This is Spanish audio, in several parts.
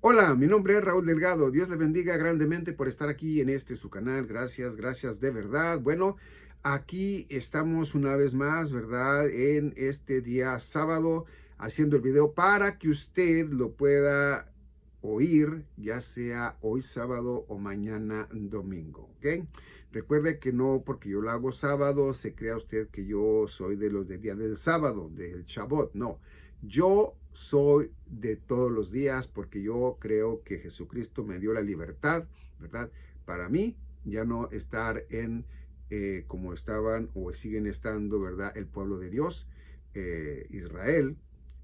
Hola, mi nombre es Raúl Delgado. Dios le bendiga grandemente por estar aquí en su canal. Gracias, gracias de verdad. Bueno, aquí estamos una vez más, ¿verdad? En este día sábado, haciendo el video para que usted lo pueda oír, ya sea hoy sábado o mañana domingo, ¿ok? Recuerde que no porque yo lo hago sábado, se crea usted que yo soy de los del día del sábado, del Shabbat. No, yo soy de todos los días porque yo creo que Jesucristo me dio la libertad, ¿verdad? Para mí ya no estar en como estaban o siguen estando, ¿verdad? El pueblo de Dios, Israel.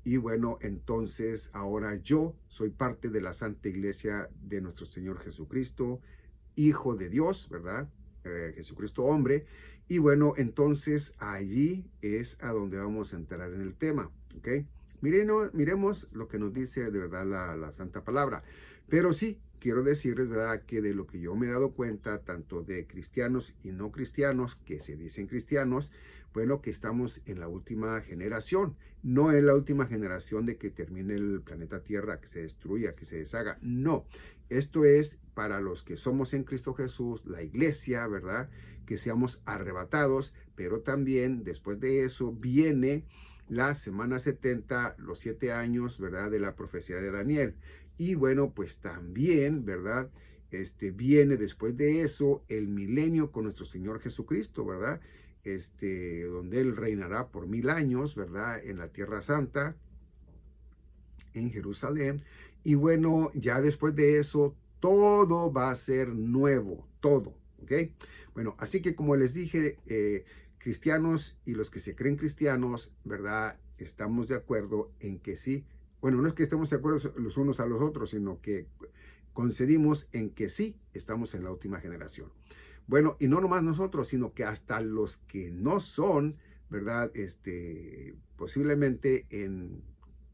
Y bueno, entonces ahora yo soy parte de la Santa Iglesia de nuestro Señor Jesucristo, Hijo de Dios, ¿verdad? Jesucristo hombre. Y bueno, entonces allí es a donde vamos a entrar en el tema, ¿ok? Miremos lo que nos dice de verdad la Santa Palabra. Pero sí, quiero decirles, ¿verdad?, que de lo que yo me he dado cuenta, tanto de cristianos y no cristianos, que se dicen cristianos, bueno, que estamos en la última generación. No es la última generación de que termine el planeta Tierra, que se destruya, que se deshaga. No, esto es para los que somos en Cristo Jesús, la iglesia, ¿verdad?, que seamos arrebatados, pero también después de eso viene la semana 70, los 7 años, ¿verdad?, de la profecía de Daniel. Y bueno, pues también, ¿verdad?, viene después de eso el milenio con nuestro Señor Jesucristo, ¿verdad?, donde Él reinará por 1000 años, ¿verdad?, en la Tierra Santa, en Jerusalén. Y bueno, ya después de eso, todo va a ser nuevo, todo, ¿ok? Bueno, así que como les dije, cristianos y los que se creen cristianos, ¿verdad?, estamos de acuerdo en que sí. Bueno, no es que estemos de acuerdo los unos a los otros, sino que concedimos en que sí estamos en la última generación. Bueno, y no nomás nosotros, sino que hasta los que no son, ¿verdad?, posiblemente en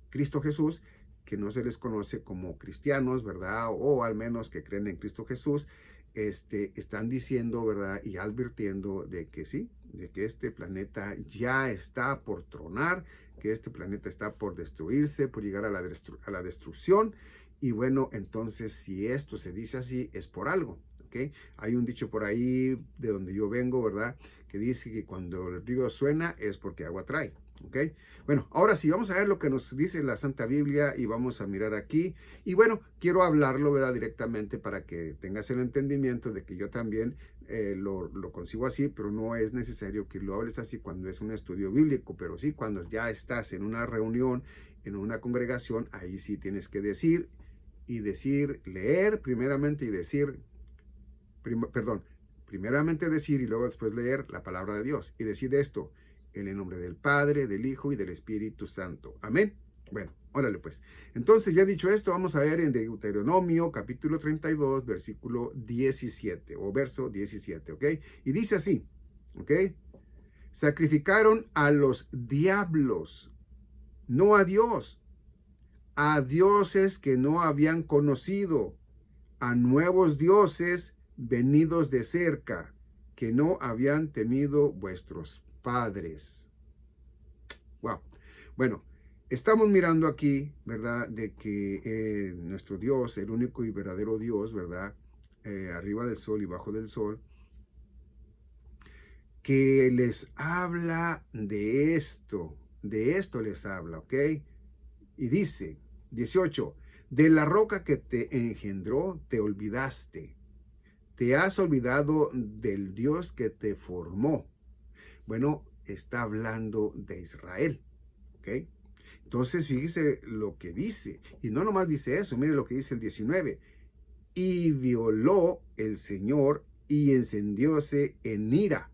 Cristo Jesús, que no se les conoce como cristianos, ¿verdad?, o al menos que creen en Cristo Jesús, están diciendo, ¿verdad?, y advirtiendo de que sí, de que este planeta ya está por tronar, que este planeta está por destruirse, por llegar a la destrucción. Y bueno, entonces si esto se dice así, es por algo, ¿ok? Hay un dicho por ahí de donde yo vengo, ¿verdad?, que dice que cuando el río suena es porque agua trae, ¿ok? Bueno, ahora sí, vamos a ver lo que nos dice la Santa Biblia y vamos a mirar aquí. Y bueno, quiero hablarlo, ¿verdad?, directamente para que tengas el entendimiento de que yo también lo consigo así, pero no es necesario que lo hables así cuando es un estudio bíblico, pero sí cuando ya estás en una reunión, en una congregación, ahí sí tienes que decir, leer primeramente y decir, primeramente decir y luego después leer la palabra de Dios y decir esto en el nombre del Padre, del Hijo y del Espíritu Santo. Amén. Bueno, órale pues. Entonces, ya dicho esto, vamos a ver en Deuteronomio capítulo 32, versículo 17 o verso 17, ¿ok? Y dice así, ¿ok? Sacrificaron a los diablos, no a Dios, a dioses que no habían conocido, a nuevos dioses venidos de cerca, que no habían temido vuestros padres. Wow. Bueno, estamos mirando aquí, ¿verdad?, de que nuestro Dios, el único y verdadero Dios, ¿verdad?, arriba del sol y bajo del sol, que les habla de esto les habla, ¿ok? Y dice, 18, de la roca que te engendró, te olvidaste. Te has olvidado del Dios que te formó. Bueno, está hablando de Israel, ¿ok? Entonces, fíjese lo que dice. Y no nomás dice eso, mire lo que dice el 19. Y violó el Señor y encendióse en ira.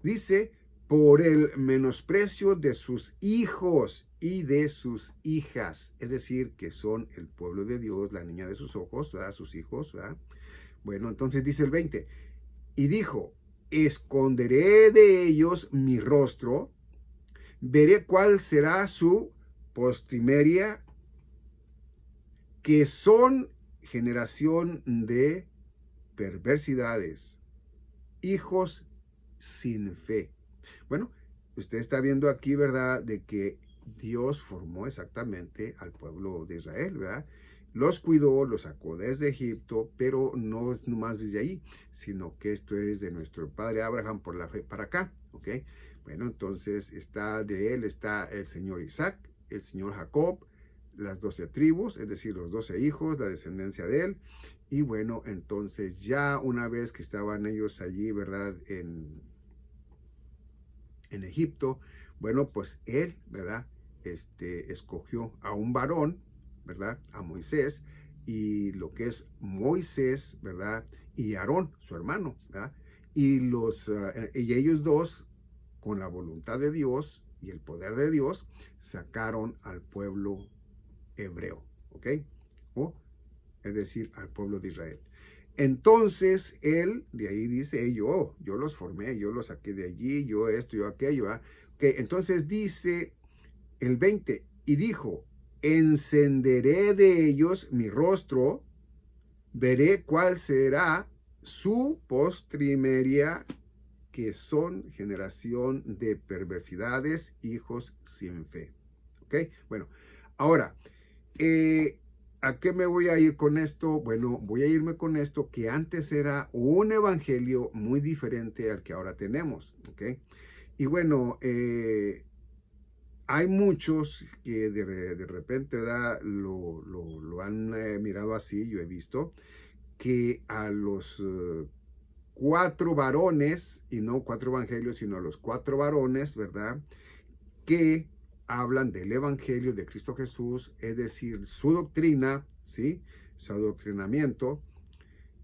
Dice, por el menosprecio de sus hijos y de sus hijas, es decir, que son el pueblo de Dios, la niña de sus ojos, ¿verdad?, sus hijos, ¿verdad? Bueno, entonces dice el 20, y dijo, esconderé de ellos mi rostro, veré cuál será su postrimeria, que son generación de perversidades, hijos sin fe. Bueno, usted está viendo aquí, ¿verdad?, de que Dios formó exactamente al pueblo de Israel, ¿verdad? Los cuidó, los sacó desde Egipto, pero no es nomás desde ahí, sino que esto es de nuestro padre Abraham por la fe para acá, ¿ok? Bueno, entonces de él está el señor Isaac, el señor Jacob, las 12 tribus, es decir, los 12 hijos, la descendencia de él. Y bueno, entonces ya una vez que estaban ellos allí, ¿verdad? En Egipto, bueno, pues él, ¿verdad? Escogió a un varón, ¿verdad? A Moisés, y lo que es Moisés, ¿verdad? Y Aarón, su hermano, ¿verdad? Y ellos dos, con la voluntad de Dios y el poder de Dios, sacaron al pueblo hebreo, ¿ok? Es decir, al pueblo de Israel. Entonces, él, de ahí dice, yo los formé, yo los saqué de allí, yo esto, yo aquello, ¿verdad? Ok, entonces dice el 20, y dijo, encenderé de ellos mi rostro, veré cuál será su postrimería, que son generación de perversidades, hijos sin fe. ¿Ok? Bueno, ahora, ¿a qué me voy a ir con esto? Bueno, voy a irme con esto que antes era un evangelio muy diferente al que ahora tenemos. ¿Ok? Y bueno, hay muchos que de repente, ¿verdad? Lo han mirado así, yo he visto, que a los 4 varones, y no 4 evangelios, sino a los 4 varones, ¿verdad? Que hablan del evangelio de Cristo Jesús, es decir, su doctrina, ¿sí? Su adoctrinamiento,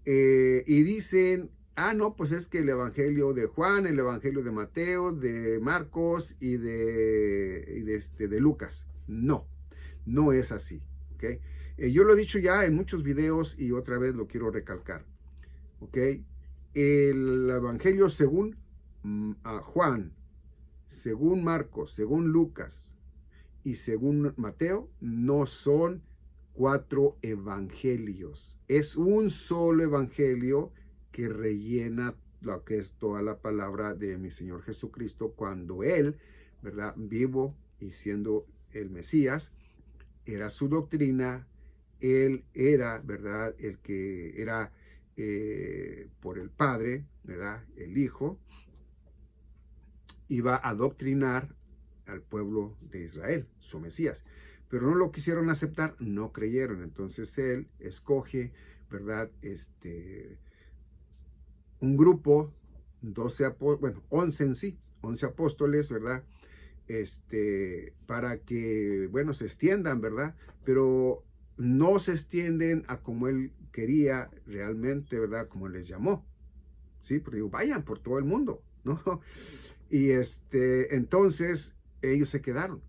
y dicen, no, pues es que el evangelio de Juan, el evangelio de Mateo, de Marcos y de Lucas. No, no es así, ¿ok? Yo lo he dicho ya en muchos videos y otra vez lo quiero recalcar, ¿ok? El evangelio según Juan, según Marcos, según Lucas y según Mateo, no son 4 evangelios. Es un solo evangelio que rellena lo que es toda la palabra de mi Señor Jesucristo cuando Él, ¿verdad? Vivo y siendo el Mesías, era su doctrina. Él era, ¿verdad? El que era por el Padre, ¿verdad? El Hijo, iba a adoctrinar al pueblo de Israel, su Mesías. Pero no lo quisieron aceptar, no creyeron. Entonces él escoge, ¿verdad? Un grupo, 11 en sí, 11 apóstoles, ¿verdad? Para que, bueno, se extiendan, ¿verdad? Pero no se extienden a como él quería realmente, ¿verdad? Como les llamó, ¿sí? Porque digo, vayan por todo el mundo, ¿no? Y entonces ellos se quedaron.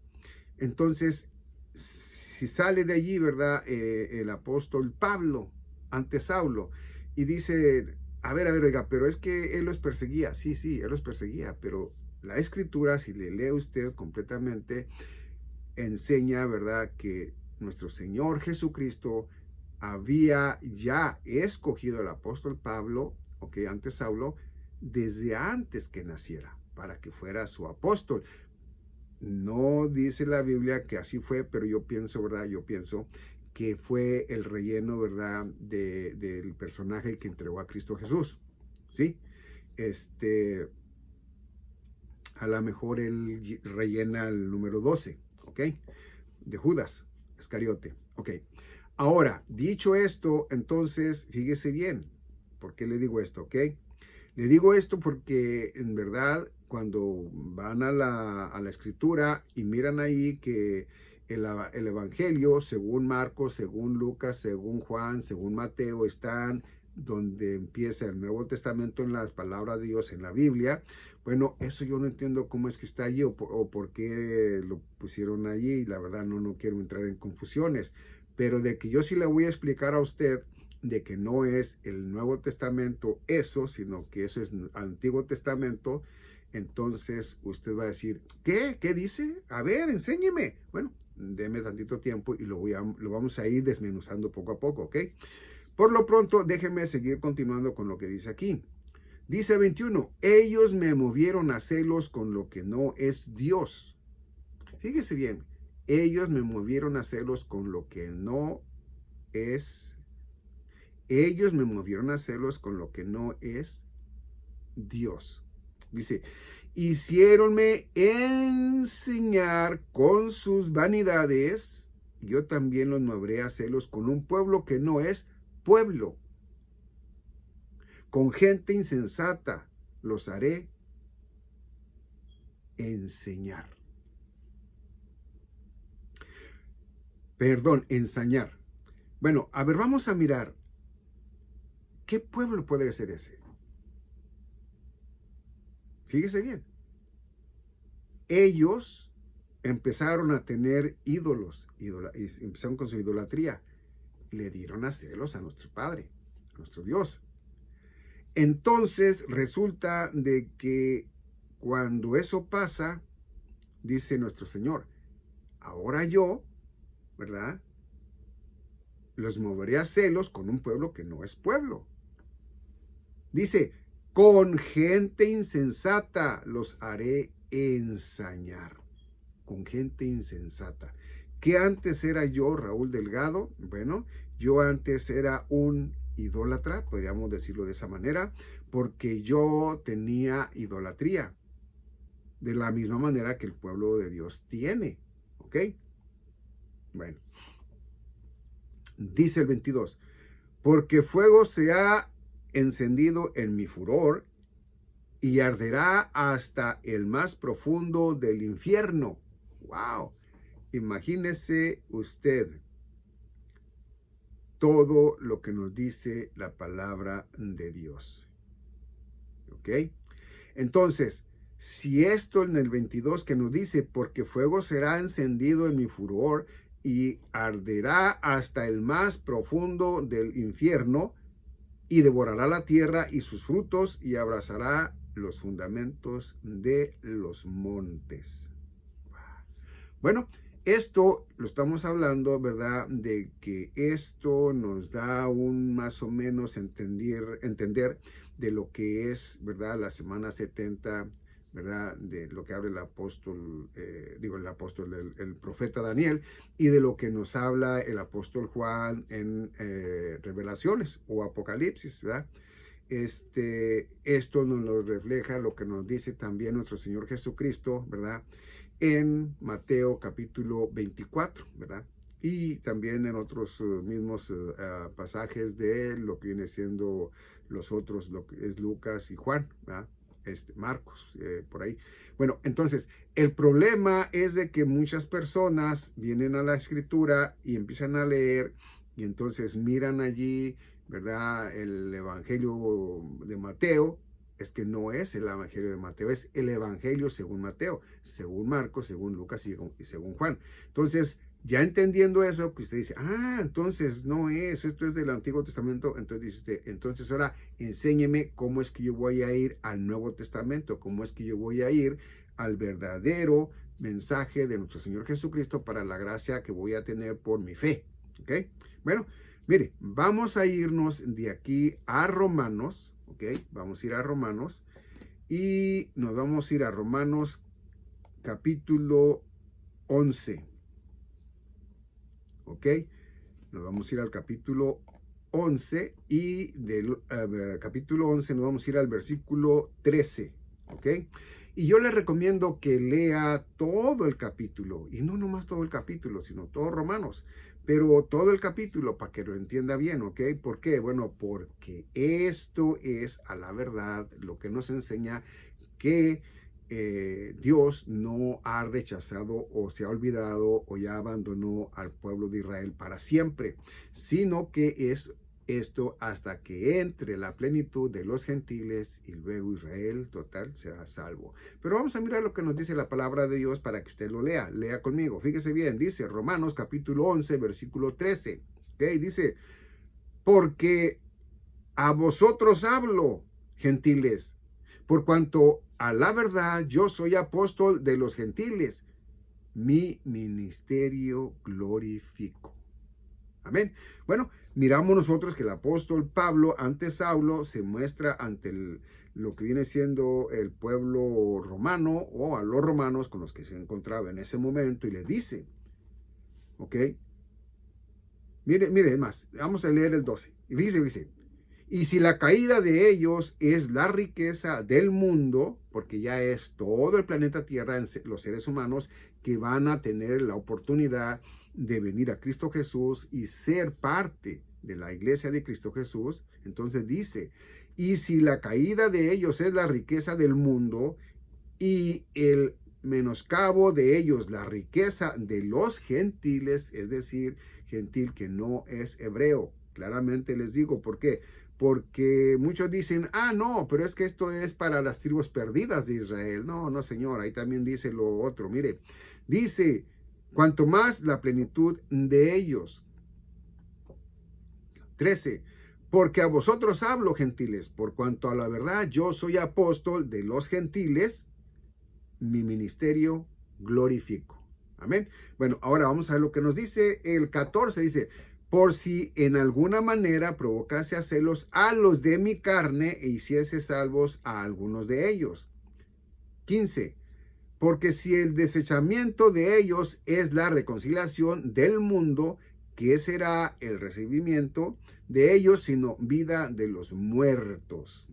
Entonces, si sale de allí, ¿verdad? El apóstol Pablo ante Saulo y dice, a ver, oiga, pero es que él los perseguía. Sí, él los perseguía, pero la escritura, si le lee usted completamente, enseña, ¿verdad? Que nuestro Señor Jesucristo había ya escogido al apóstol Pablo, ok, ante Saulo, desde antes que naciera, para que fuera su apóstol. No dice la Biblia que así fue, pero yo pienso, ¿verdad? Yo pienso que fue el relleno, ¿verdad? Del personaje que entregó a Cristo Jesús, ¿sí? A lo mejor él rellena el número 12, ¿ok? De Judas Iscariote, ¿ok? Ahora, dicho esto, entonces, fíjese bien, ¿por qué le digo esto, ok? Le digo esto porque en verdad cuando van a la escritura y miran ahí que el evangelio según Marcos, según Lucas, según Juan, según Mateo están donde empieza el Nuevo Testamento en las palabras de Dios en la Biblia, bueno, eso yo no entiendo cómo es que está allí o por qué lo pusieron allí. La verdad no quiero entrar en confusiones, pero de que yo sí le voy a explicar a usted de que no es el Nuevo Testamento eso, sino que eso es Antiguo Testamento, entonces usted va a decir, ¿qué? ¿Qué dice? A ver, enséñeme. Bueno, deme tantito tiempo y lo vamos a ir desmenuzando poco a poco, ¿ok? Por lo pronto, déjenme seguir continuando con lo que dice aquí. Dice 21, ellos me movieron a celos con lo que no es Dios. Fíjese bien, ellos me movieron a celos con lo que no es. Ellos me movieron a celos con lo que no es Dios. Dice, hiciéronme enseñar con sus vanidades, yo también los moveré a celos con un pueblo que no es pueblo. Con gente insensata los haré enseñar. Perdón, ensañar. Bueno, a ver, vamos a mirar. ¿Qué pueblo puede ser ese? Fíjese bien. Ellos empezaron a tener ídolos, y empezaron con su idolatría. Le dieron a celos a nuestro Padre, a nuestro Dios. Entonces resulta de que cuando eso pasa, dice nuestro Señor, ahora yo, ¿verdad? Los moveré a celos con un pueblo que no es pueblo. Dice, con gente insensata los haré ensañar. Con gente insensata. ¿Qué antes era yo, Raúl Delgado? Bueno, yo antes era un idólatra, podríamos decirlo de esa manera, porque yo tenía idolatría. De la misma manera que el pueblo de Dios tiene. ¿Ok? Bueno. Dice el 22, porque fuego se ha encendido en mi furor y arderá hasta el más profundo del infierno. ¡Wow! Imagínese usted todo lo que nos dice la palabra de Dios. ¿Ok? Entonces, si esto en el 22 que nos dice, porque fuego será encendido en mi furor y arderá hasta el más profundo del infierno, y devorará la tierra y sus frutos, y abrazará los fundamentos de los montes. Bueno, esto lo estamos hablando, ¿verdad? De que esto nos da un más o menos entender de lo que es, ¿verdad? La semana 70, ¿verdad? De lo que habla el apóstol, el profeta Daniel, y de lo que nos habla el apóstol Juan en Revelaciones o Apocalipsis, ¿verdad? Esto nos lo refleja lo que nos dice también nuestro Señor Jesucristo, ¿verdad? En Mateo capítulo 24, ¿verdad? Y también en otros mismos pasajes de lo que viene siendo los otros, lo que es Lucas y Juan, ¿verdad? Marcos, por ahí. Bueno, entonces, el problema es de que muchas personas vienen a la escritura y empiezan a leer y entonces miran allí, ¿verdad? El evangelio de Mateo. Es que no es el evangelio de Mateo, es el evangelio según Mateo, según Marcos, según Lucas y según Juan. Entonces, ya entendiendo eso, que usted dice, entonces no es, esto es del Antiguo Testamento, entonces dice usted, entonces ahora enséñeme cómo es que yo voy a ir al Nuevo Testamento, cómo es que yo voy a ir al verdadero mensaje de nuestro Señor Jesucristo para la gracia que voy a tener por mi fe. ¿Ok? Bueno, mire, vamos a irnos de aquí a Romanos. ¿Ok? Vamos a ir a Romanos y nos vamos a ir a Romanos capítulo 11. ¿Ok? Nos vamos a ir al capítulo 11 y del capítulo 11 nos vamos a ir al versículo 13. ¿Ok? Y yo le recomiendo que lea todo el capítulo, y no nomás todo el capítulo, sino todo Romanos, pero todo el capítulo para que lo entienda bien, ¿ok? ¿Por qué? Bueno, porque esto es a la verdad lo que nos enseña que Dios no ha rechazado o se ha olvidado o ya abandonó al pueblo de Israel para siempre, sino que es esto hasta que entre la plenitud de los gentiles y luego Israel total será salvo. Pero vamos a mirar lo que nos dice la palabra de Dios para que usted lo lea. Lea conmigo. Fíjese bien. Dice Romanos capítulo 11, versículo 13. ¿Okay? Dice, porque a vosotros hablo, gentiles, por cuanto a la verdad yo soy apóstol de los gentiles. Mi ministerio glorifico. Amén. Bueno, miramos nosotros que el apóstol Pablo, ante Saulo, se muestra ante lo que viene siendo el pueblo romano o a los romanos con los que se encontraba en ese momento y les dice, ¿ok? Mire, es más, vamos a leer el 12. Y dice, y si la caída de ellos es la riqueza del mundo, porque ya es todo el planeta Tierra, los seres humanos que van a tener la oportunidad de venir a Cristo Jesús y ser parte de la iglesia de Cristo Jesús, entonces dice, y si la caída de ellos es la riqueza del mundo y el menoscabo de ellos la riqueza de los gentiles, es decir, gentil que no es hebreo. Claramente les digo, ¿por qué? Porque muchos dicen, no, pero es que esto es para las tribus perdidas de Israel. No, no, señor, ahí también dice lo otro. Mire, dice, cuanto más la plenitud de ellos. 13. Porque a vosotros hablo, gentiles, por cuanto a la verdad yo soy apóstol de los gentiles, mi ministerio glorifico. Amén. Bueno, ahora vamos a ver lo que nos dice el 14. Dice, por si en alguna manera provocase a celos a los de mi carne e hiciese salvos a algunos de ellos. 15. Porque si el desechamiento de ellos es la reconciliación del mundo, ¿qué será el recibimiento de ellos sino vida de los muertos?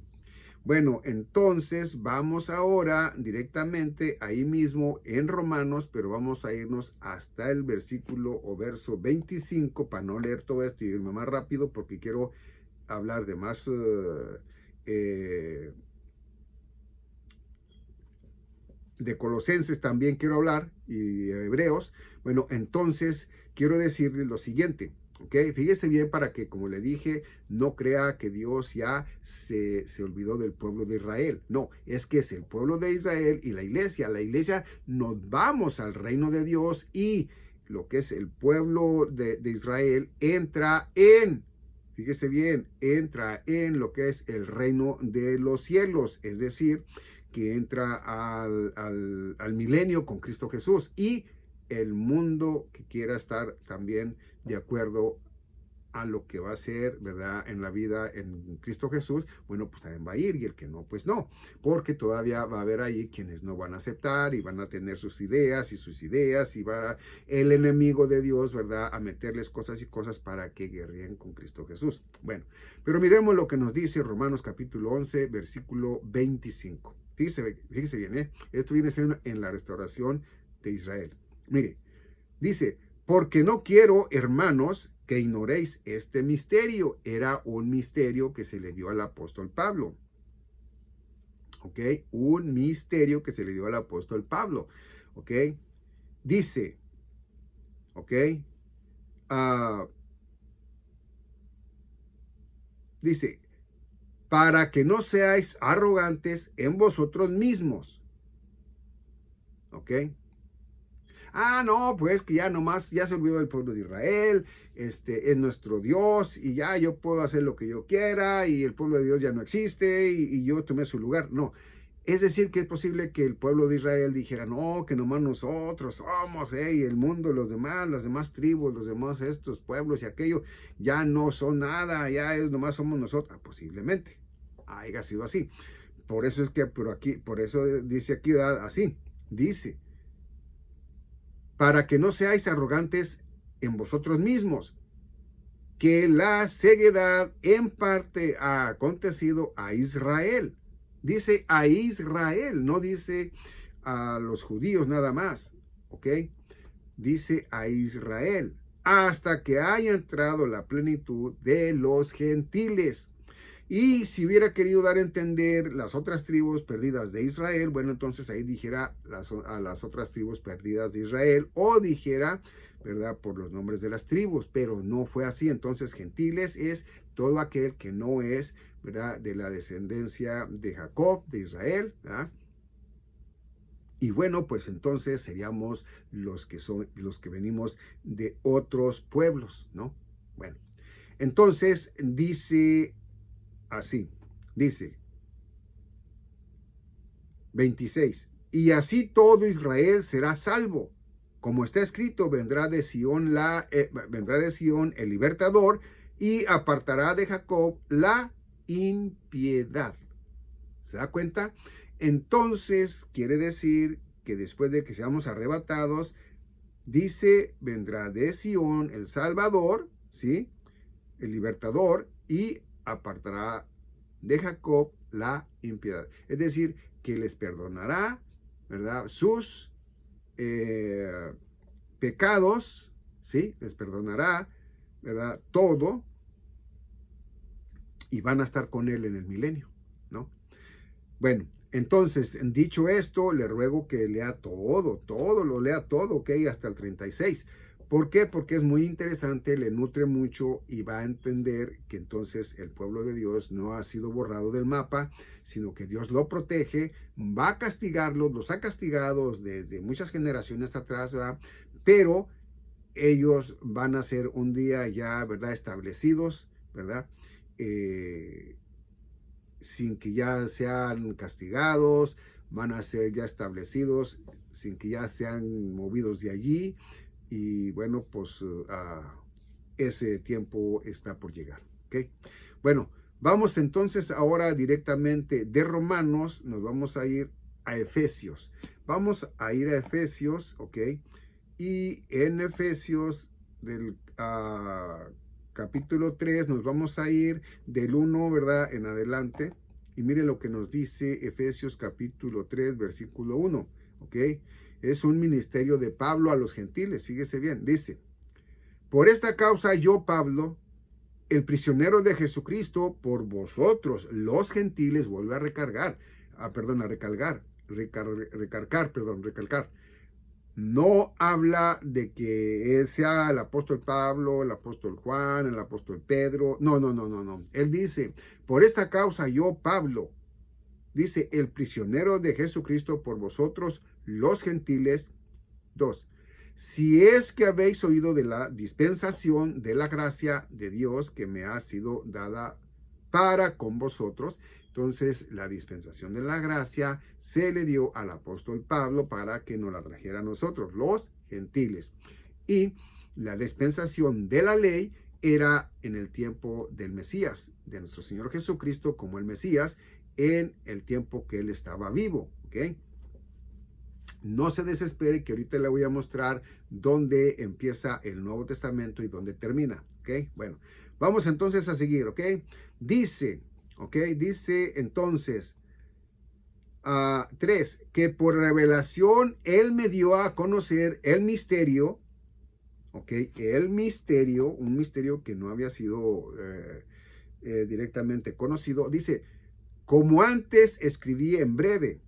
Bueno, entonces vamos ahora directamente ahí mismo en Romanos, pero vamos a irnos hasta el versículo o verso 25 para no leer todo esto y irme más rápido porque quiero hablar de más de Colosenses también quiero hablar y Hebreos. Bueno, entonces quiero decirles lo siguiente. ¿Ok? Fíjese bien para que, como le dije, no crea que Dios ya se olvidó del pueblo de Israel. No, es que es el pueblo de Israel y la iglesia. La iglesia nos vamos al reino de Dios y lo que es el pueblo de Israel entra en, fíjese bien, entra en lo que es el reino de los cielos. Es decir, que entra al milenio con Cristo Jesús y el mundo que quiera estar también de acuerdo a lo que va a ser, ¿verdad? En la vida en Cristo Jesús, bueno, pues también va a ir y el que no, pues no, porque todavía va a haber ahí quienes no van a aceptar y van a tener sus ideas y va el enemigo de Dios, ¿verdad? A meterles cosas y cosas para que guerreen con Cristo Jesús. Bueno, pero miremos lo que nos dice Romanos capítulo 11, versículo 25. Fíjese bien, esto viene siendo en la restauración de Israel. Mire, dice, porque no quiero, hermanos, que ignoréis este misterio. Era un misterio que se le dio al apóstol Pablo. ¿Ok? Un misterio que se le dio al apóstol Pablo. ¿Ok? Dice, ¿ok? Dice, para que no seáis arrogantes en vosotros mismos. ¿Ok? No, pues que ya nomás, ya se olvidó del pueblo de Israel, es nuestro Dios y ya yo puedo hacer lo que yo quiera y el pueblo de Dios ya no existe y yo tomé su lugar. No, es decir que es posible que el pueblo de Israel dijera, no, que nomás nosotros somos, y el mundo, los demás, las demás tribus, los demás estos pueblos y aquello, ya no son nada, ya nomás somos nosotros. Posiblemente haya sido así. Por eso es que por eso dice aquí así, dice, para que no seáis arrogantes en vosotros mismos, que la ceguedad en parte ha acontecido a Israel. Dice a Israel, no dice a los judíos nada más, ¿ok? Dice a Israel, hasta que haya entrado la plenitud de los gentiles. Y si hubiera querido dar a entender las otras tribus perdidas de Israel, bueno, entonces ahí dijera a las otras tribus perdidas de Israel o dijera, ¿verdad? Por los nombres de las tribus, pero no fue así. Entonces, gentiles es todo aquel que no es, ¿verdad? De la descendencia de Jacob, de Israel, ¿verdad? Y bueno, pues entonces seríamos los que venimos de otros pueblos, ¿no? Bueno, entonces dice así, dice 26, y así todo Israel será salvo, como está escrito, vendrá de Sión el libertador y apartará de Jacob la impiedad. ¿Se da cuenta? Entonces, quiere decir que después de que seamos arrebatados, dice, vendrá de Sión el Salvador, ¿sí? El libertador, y apartará de Jacob la impiedad. Es decir, que les perdonará, ¿verdad? Sus pecados, ¿sí? Les perdonará, ¿verdad? Todo, y van a estar con él en el milenio, ¿no? Bueno, entonces, dicho esto, le ruego que lea todo, lo lea todo, ¿ok? Hasta el 36. ¿Por qué? Porque es muy interesante, le nutre mucho y va a entender que entonces el pueblo de Dios no ha sido borrado del mapa, sino que Dios lo protege, va a castigarlos, los ha castigado desde muchas generaciones atrás, ¿verdad? Pero ellos van a ser un día ya, ¿verdad? Establecidos, ¿verdad? Sin que ya sean castigados, van a ser ya establecidos, sin que ya sean movidos de allí. Y bueno, pues ese tiempo está por llegar. ¿Okay? Bueno, vamos entonces ahora directamente de Romanos, nos vamos a ir a Efesios. Vamos a ir a Efesios, ¿ok? Y en Efesios del capítulo 3 nos vamos a ir del 1, ¿verdad? En adelante. Y miren lo que nos dice Efesios capítulo 3, versículo 1, ¿ok? Es un ministerio de Pablo a los gentiles, fíjese bien, dice, por esta causa yo, Pablo, el prisionero de Jesucristo, por vosotros, los gentiles, vuelve a recalcar. No habla de que él sea el apóstol Pablo, el apóstol Juan, el apóstol Pedro. No. Él dice, por esta causa yo, Pablo, dice, el prisionero de Jesucristo por vosotros, los gentiles. 2. Si es que habéis oído de la dispensación de la gracia de Dios que me ha sido dada para con vosotros. Entonces, la dispensación de la gracia se le dio al apóstol Pablo para que nos la trajera a nosotros, los gentiles. Y la dispensación de la ley era en el tiempo del Mesías, de nuestro Señor Jesucristo como el Mesías, en el tiempo que él estaba vivo, ¿ok? No se desespere, que ahorita le voy a mostrar dónde empieza el Nuevo Testamento y dónde termina, ¿ok? Bueno, vamos entonces a seguir, ¿ok? Dice entonces, 3, que por revelación él me dio a conocer el misterio, ¿ok? El misterio, un misterio que no había sido directamente conocido. Dice, como antes escribí en breve.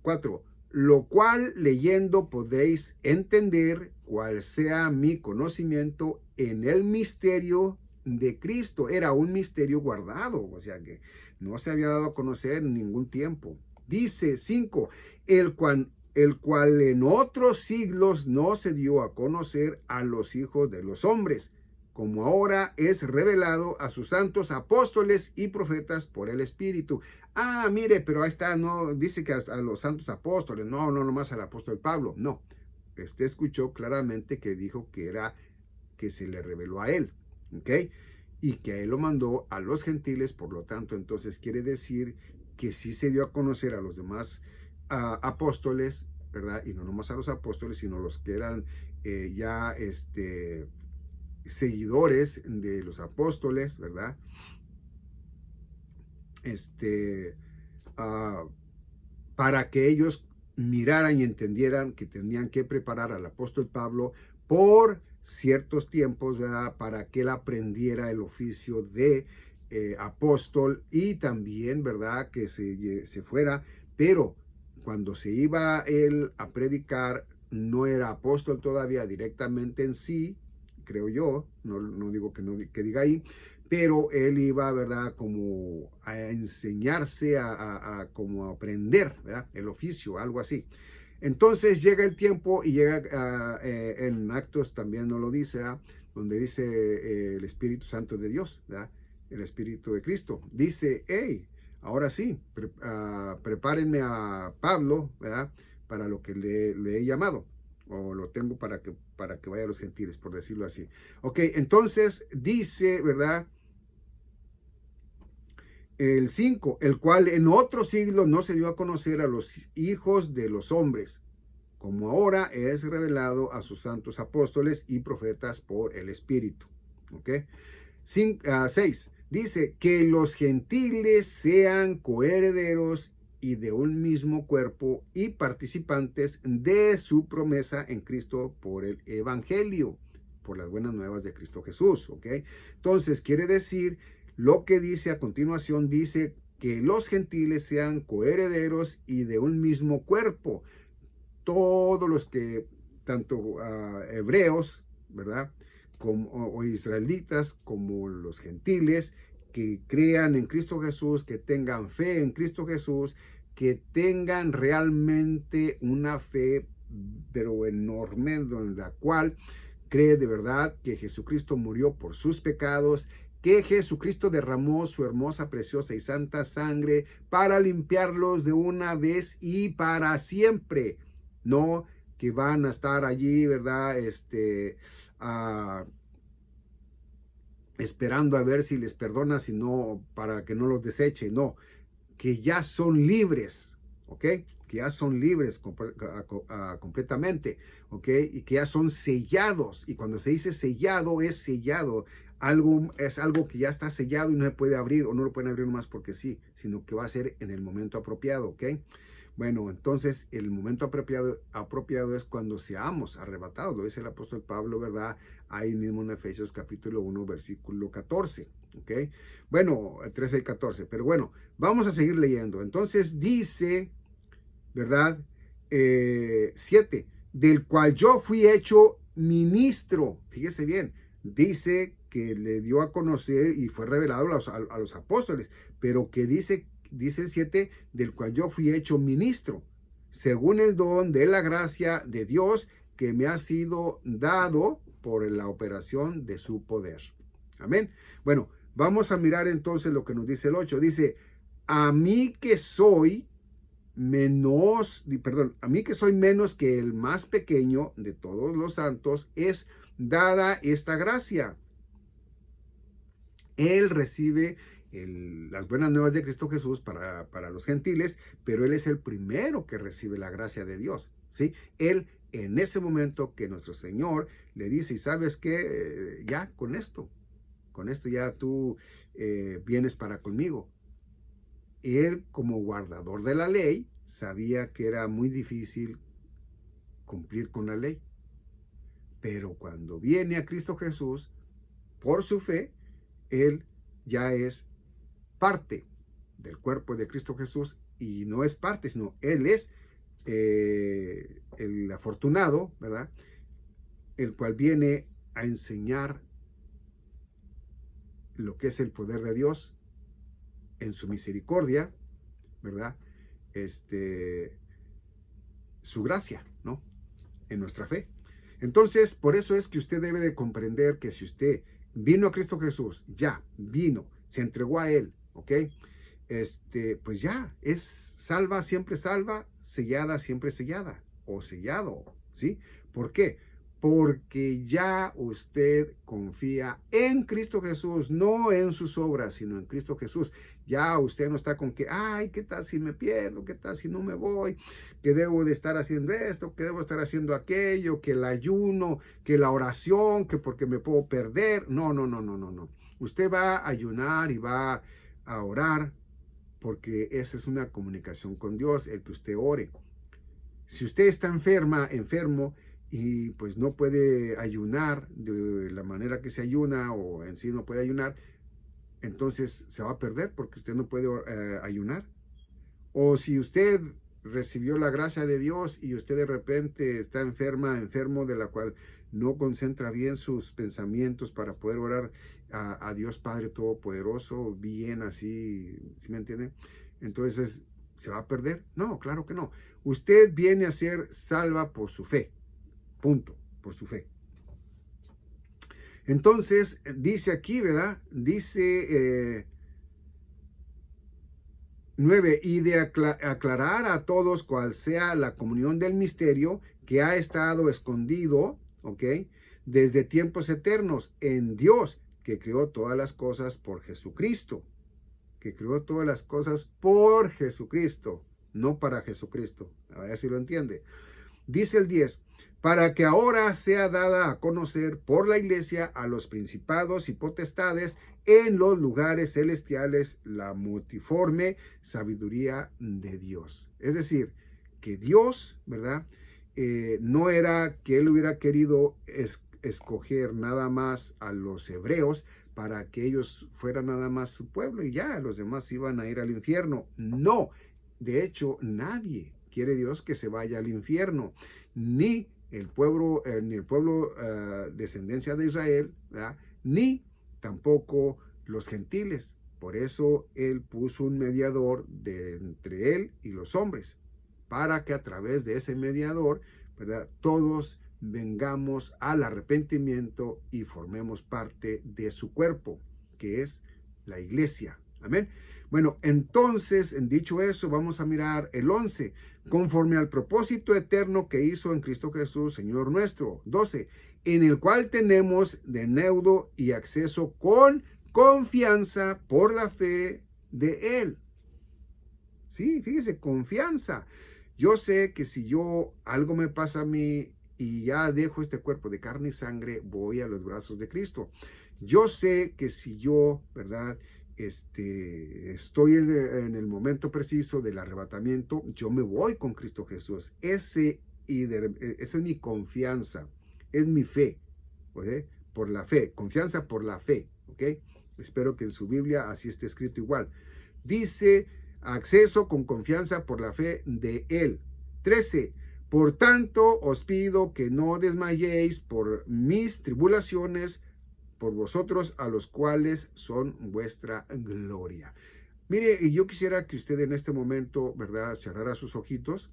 4, lo cual leyendo podéis entender cuál sea mi conocimiento en el misterio de Cristo. Era un misterio guardado, o sea que no se había dado a conocer en ningún tiempo. Dice 5, el cual en otros siglos no se dio a conocer a los hijos de los hombres, como ahora es revelado a sus santos apóstoles y profetas por el Espíritu. Ah, mire, pero ahí está, no dice que a los santos apóstoles, no nomás al apóstol Pablo, no. Usted escuchó claramente que dijo que era que se le reveló a él, ¿ok? Y que a él lo mandó a los gentiles, por lo tanto, entonces quiere decir que sí se dio a conocer a los demás apóstoles, ¿verdad? Y no nomás a los apóstoles, sino los que eran seguidores de los apóstoles, ¿verdad? Para que ellos miraran y entendieran que tenían que preparar al apóstol Pablo por ciertos tiempos, ¿verdad? Para que él aprendiera el oficio de apóstol y también, ¿verdad? Que se fuera, pero cuando se iba él a predicar, no era apóstol todavía directamente en sí, creo yo, no digo que diga ahí, pero él iba, ¿verdad? Como a enseñarse, como a aprender, ¿verdad? El oficio, algo así. Entonces llega el tiempo y llega en Actos también nos lo dice, ¿verdad? Donde dice el Espíritu Santo de Dios, ¿verdad? El Espíritu de Cristo. Dice, hey, ahora sí, prepárenme a Pablo, ¿verdad? Para lo que le he llamado, o lo tengo para que vaya a los gentiles, por decirlo así. Ok, entonces dice, ¿verdad? El 5, el cual en otro siglo no se dio a conocer a los hijos de los hombres, como ahora es revelado a sus santos apóstoles y profetas por el Espíritu. ¿Ok? 6. Dice que los gentiles sean coherederos y de un mismo cuerpo y participantes de su promesa en Cristo por el Evangelio, por las buenas nuevas de Cristo Jesús. ¿Ok? Entonces quiere decir, lo que dice a continuación, dice que los gentiles sean coherederos y de un mismo cuerpo. Todos los que, tanto hebreos, ¿verdad? O israelitas, como los gentiles, que crean en Cristo Jesús, que tengan fe en Cristo Jesús, que tengan realmente una fe, pero enorme, en la cual cree de verdad que Jesucristo murió por sus pecados, que Jesucristo derramó su hermosa, preciosa y santa sangre para limpiarlos de una vez y para siempre. No que van a estar allí, ¿verdad? Esperando a ver si les perdona, si no, para que no los deseche. No, que ya son libres, ¿ok? Que ya son libres completamente, ¿ok? Y que ya son sellados. Y cuando se dice sellado, es sellado. Es algo que ya está sellado y no se puede abrir, o no lo pueden abrir más porque sí, sino que va a ser en el momento apropiado, ¿ok? Bueno, entonces el momento apropiado es cuando seamos arrebatados, lo dice el apóstol Pablo, ¿verdad? Ahí mismo en Efesios capítulo 1, versículo 14, ¿ok? Bueno, 13 y 14, pero bueno, vamos a seguir leyendo. Entonces dice, ¿verdad? 7, del cual yo fui hecho ministro, fíjese bien, dice que le dio a conocer y fue revelado a los apóstoles, pero que dice el 7, del cual yo fui hecho ministro, según el don de la gracia de Dios que me ha sido dado por la operación de su poder. Amén. Bueno, vamos a mirar entonces lo que nos dice el 8. Dice, a mí que soy menos que el más pequeño de todos los santos, es dada esta gracia. Él recibe las buenas nuevas de Cristo Jesús para los gentiles, pero Él es el primero que recibe la gracia de Dios, ¿sí? Él, en ese momento que nuestro Señor le dice, y sabes qué, ya con esto ya tú vienes para conmigo. Él, como guardador de la ley, sabía que era muy difícil cumplir con la ley. Pero cuando viene a Cristo Jesús, por su fe, Él ya es parte del cuerpo de Cristo Jesús, y no es parte, sino Él es el afortunado, ¿verdad? El cual viene a enseñar lo que es el poder de Dios en su misericordia, ¿verdad? Su gracia, ¿no? En nuestra fe. Entonces, por eso es que usted debe de comprender que si usted vino a Cristo Jesús, ya vino, se entregó a Él, ¿ok? Pues ya, es salva, siempre salva, sellada, siempre sellada, o sellado, ¿sí? ¿Por qué? Porque ya usted confía en Cristo Jesús, no en sus obras, sino en Cristo Jesús. Ya usted no está con que, ay, ¿qué tal si me pierdo? ¿Qué tal si no me voy? Que debo de estar haciendo esto, que debo estar haciendo aquello, que el ayuno, que la oración, que porque me puedo perder. No. Usted va a ayunar y va a orar, porque esa es una comunicación con Dios, el que usted ore. Si usted está enfermo, y pues no puede ayunar de la manera que se ayuna, o en sí no puede ayunar, entonces se va a perder porque usted no puede ayunar. O si usted recibió la gracia de Dios y usted de repente está enfermo, de la cual no concentra bien sus pensamientos para poder orar a Dios Padre Todopoderoso, bien así, ¿sí me entiende? Entonces, ¿se va a perder? No, claro que no. Usted viene a ser salva por su fe. Punto, por su fe. Entonces, dice aquí, ¿verdad? Dice 9, y de aclarar a todos cuál sea la comunión del misterio que ha estado escondido, ¿ok? Desde tiempos eternos en Dios, que creó todas las cosas por Jesucristo. que creó todas las cosas por Jesucristo, no para Jesucristo. A ver si lo entiende. Dice el 10, para que ahora sea dada a conocer por la iglesia a los principados y potestades en los lugares celestiales la multiforme sabiduría de Dios. Es decir, que Dios, ¿verdad? No era que él hubiera querido escoger nada más a los hebreos para que ellos fueran nada más su pueblo y ya los demás iban a ir al infierno. No, de hecho nadie quiere Dios que se vaya al infierno, ni el pueblo descendencia de Israel, ¿verdad? Ni tampoco los gentiles. Por eso él puso un mediador entre él y los hombres, para que a través de ese mediador, ¿verdad?, todos vengamos al arrepentimiento y formemos parte de su cuerpo, que es la iglesia. Amén. Bueno, entonces, en dicho eso, vamos a mirar el 11. Conforme al propósito eterno que hizo en Cristo Jesús, Señor nuestro. 12. En el cual tenemos denuedo y acceso con confianza por la fe de Él. Sí, fíjese, confianza. Yo sé que si algo me pasa a mí y ya dejo este cuerpo de carne y sangre, voy a los brazos de Cristo. Yo sé que si yo, ¿verdad?, estoy en el momento preciso del arrebatamiento, yo me voy con Cristo Jesús. Esa es mi confianza, es mi fe, ¿okay? Por la fe, confianza por la fe, ¿ok? Espero que en su Biblia así esté escrito igual. Dice, acceso con confianza por la fe de Él. 13. Por tanto, os pido que no desmayéis por mis tribulaciones, por vosotros, a los cuales son vuestra gloria. Mire, y yo quisiera que usted en este momento, ¿verdad?, cerrara sus ojitos,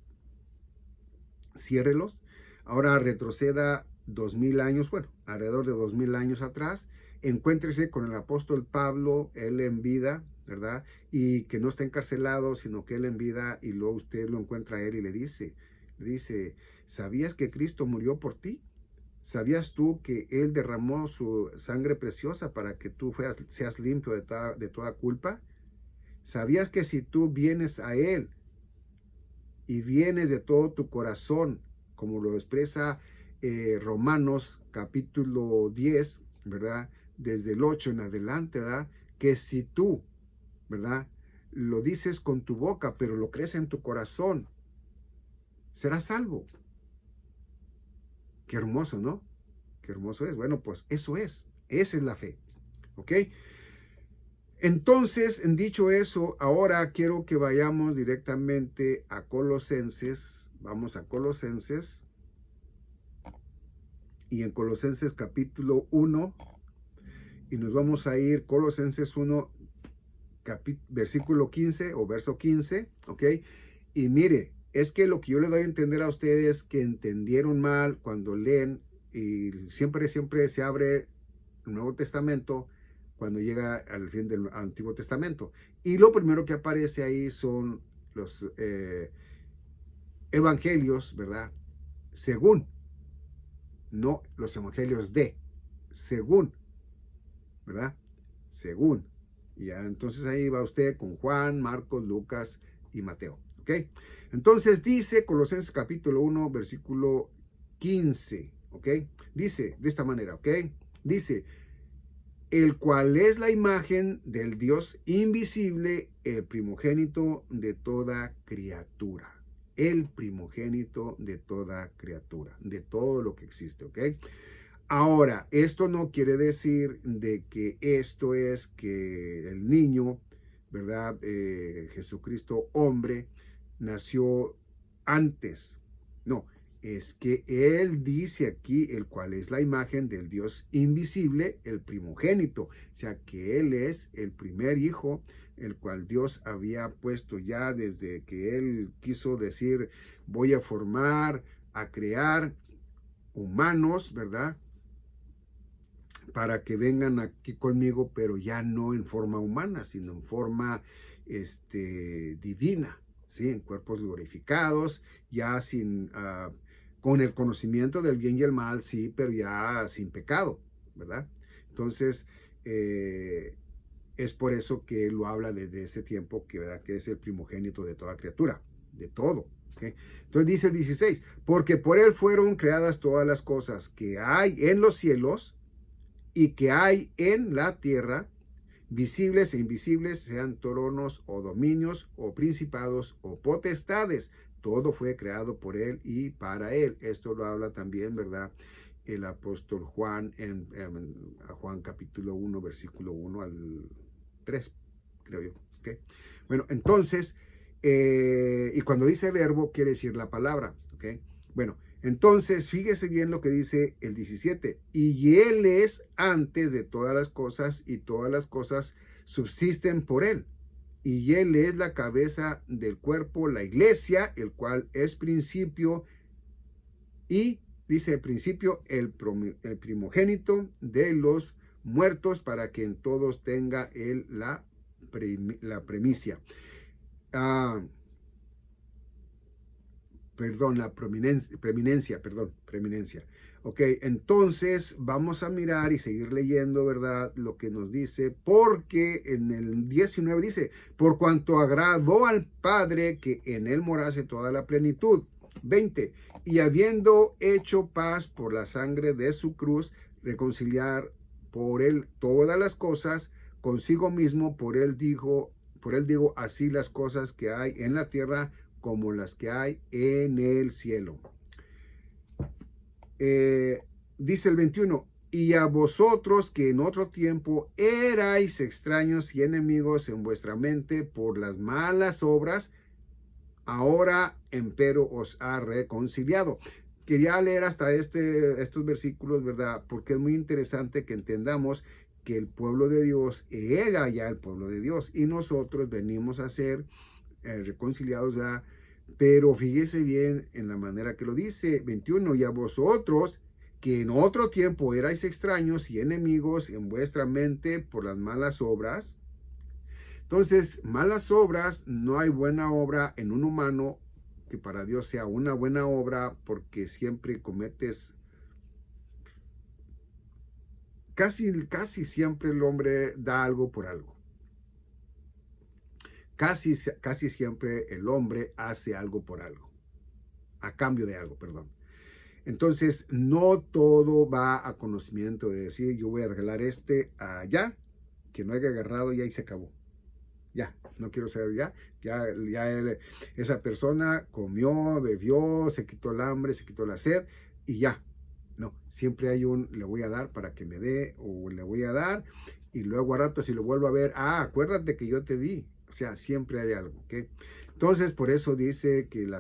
ciérrelos. Ahora retroceda 2000 años, bueno, alrededor de 2000 años atrás. Encuéntrese con el apóstol Pablo, él en vida, ¿verdad? Y que no está encarcelado, sino que él en vida, y luego usted lo encuentra a él y le dice, ¿sabías que Cristo murió por ti? ¿Sabías tú que Él derramó su sangre preciosa para que tú seas limpio de toda culpa? ¿Sabías que si tú vienes a Él y vienes de todo tu corazón, como lo expresa Romanos capítulo 10, ¿verdad?, desde el 8 en adelante, ¿verdad?, que si tú, ¿verdad?, lo dices con tu boca, pero lo crees en tu corazón, serás salvo. Qué hermoso, ¿no? Qué hermoso es. Bueno, pues eso es. Esa es la fe. ¿Ok? Entonces, en dicho eso, ahora quiero que vayamos directamente a Colosenses. Vamos a Colosenses. Y en Colosenses capítulo 1. Y nos vamos a ir Colosenses 1, versículo 15 o verso 15. ¿Ok? Y mire, es que lo que yo le doy a entender a ustedes que entendieron mal cuando leen, y siempre se abre el Nuevo Testamento cuando llega al fin del Antiguo Testamento. Y lo primero que aparece ahí son los evangelios, ¿verdad? Según, no los evangelios según, ¿verdad? Según. Y ya, entonces ahí va usted con Juan, Marcos, Lucas y Mateo. ¿Ok? Entonces dice Colosenses capítulo 1, versículo 15. ¿Ok? Dice de esta manera. ¿Ok? Dice, el cual es la imagen del Dios invisible, el primogénito de toda criatura. El primogénito de toda criatura, de todo lo que existe. ¿Ok? Ahora, esto no quiere decir de que esto es que el niño, ¿verdad? Jesucristo hombre nació antes. No, es que él dice aquí, el cual es la imagen del Dios invisible, el primogénito. O sea, que él es el primer hijo, el cual Dios había puesto ya desde que él quiso decir, voy a formar, a crear humanos, ¿verdad?, para que vengan aquí conmigo, pero ya no en forma humana, sino en forma divina, ¿sí? En cuerpos glorificados, ya con el conocimiento del bien y el mal, sí, pero ya sin pecado, ¿verdad? Entonces, Es por eso que él lo habla desde ese tiempo, que, ¿verdad?, que es el primogénito de toda criatura, de todo. ¿Okay? Entonces dice el 16, porque por él fueron creadas todas las cosas que hay en los cielos y que hay en la tierra, visibles e invisibles, sean tronos o dominios o principados o potestades. Todo fue creado por él y para él. Esto lo habla también, ¿verdad?, el apóstol Juan en Juan capítulo 1, versículo 1 al 3, creo yo. ¿Okay? Bueno, entonces, y cuando dice verbo, quiere decir la palabra. ¿Okay? Bueno, entonces, fíjese bien lo que dice el 17. Y él es antes de todas las cosas y todas las cosas subsisten por él. Y él es la cabeza del cuerpo, la iglesia, el cual es principio y, dice el principio, el primogénito de los muertos, para que en todos tenga él la premicia. La preeminencia. Ok, entonces vamos a mirar y seguir leyendo, ¿verdad?, lo que nos dice, porque en el 19 dice, por cuanto agradó al Padre que en él morase toda la plenitud. 20, y habiendo hecho paz por la sangre de su cruz, reconciliar por él todas las cosas consigo mismo, por él digo, así las cosas que hay en la tierra como las que hay en el cielo. Dice el 21, y a vosotros que en otro tiempo erais extraños y enemigos en vuestra mente por las malas obras, ahora empero os ha reconciliado. Quería leer hasta estos versículos, ¿verdad?, porque es muy interesante que entendamos que el pueblo de Dios era ya el pueblo de Dios y nosotros venimos a ser reconciliados ya. Pero fíjese bien en la manera que lo dice, 21, y a vosotros que en otro tiempo erais extraños y enemigos en vuestra mente por las malas obras. Entonces, malas obras, no hay buena obra en un humano que para Dios sea una buena obra, porque siempre cometes, casi siempre el hombre da algo por algo. Casi siempre el hombre hace algo por algo, a cambio de algo, perdón. Entonces, no todo va a conocimiento de decir, yo voy a regalar allá, que no haya agarrado y ahí se acabó. Ya, no quiero saber esa persona comió, bebió, se quitó el hambre, se quitó la sed y ya. No, siempre hay le voy a dar para que me dé, o le voy a dar y luego a rato si lo vuelvo a ver, acuérdate que yo te di. O sea, siempre hay algo, ¿ok? Entonces, por eso dice que en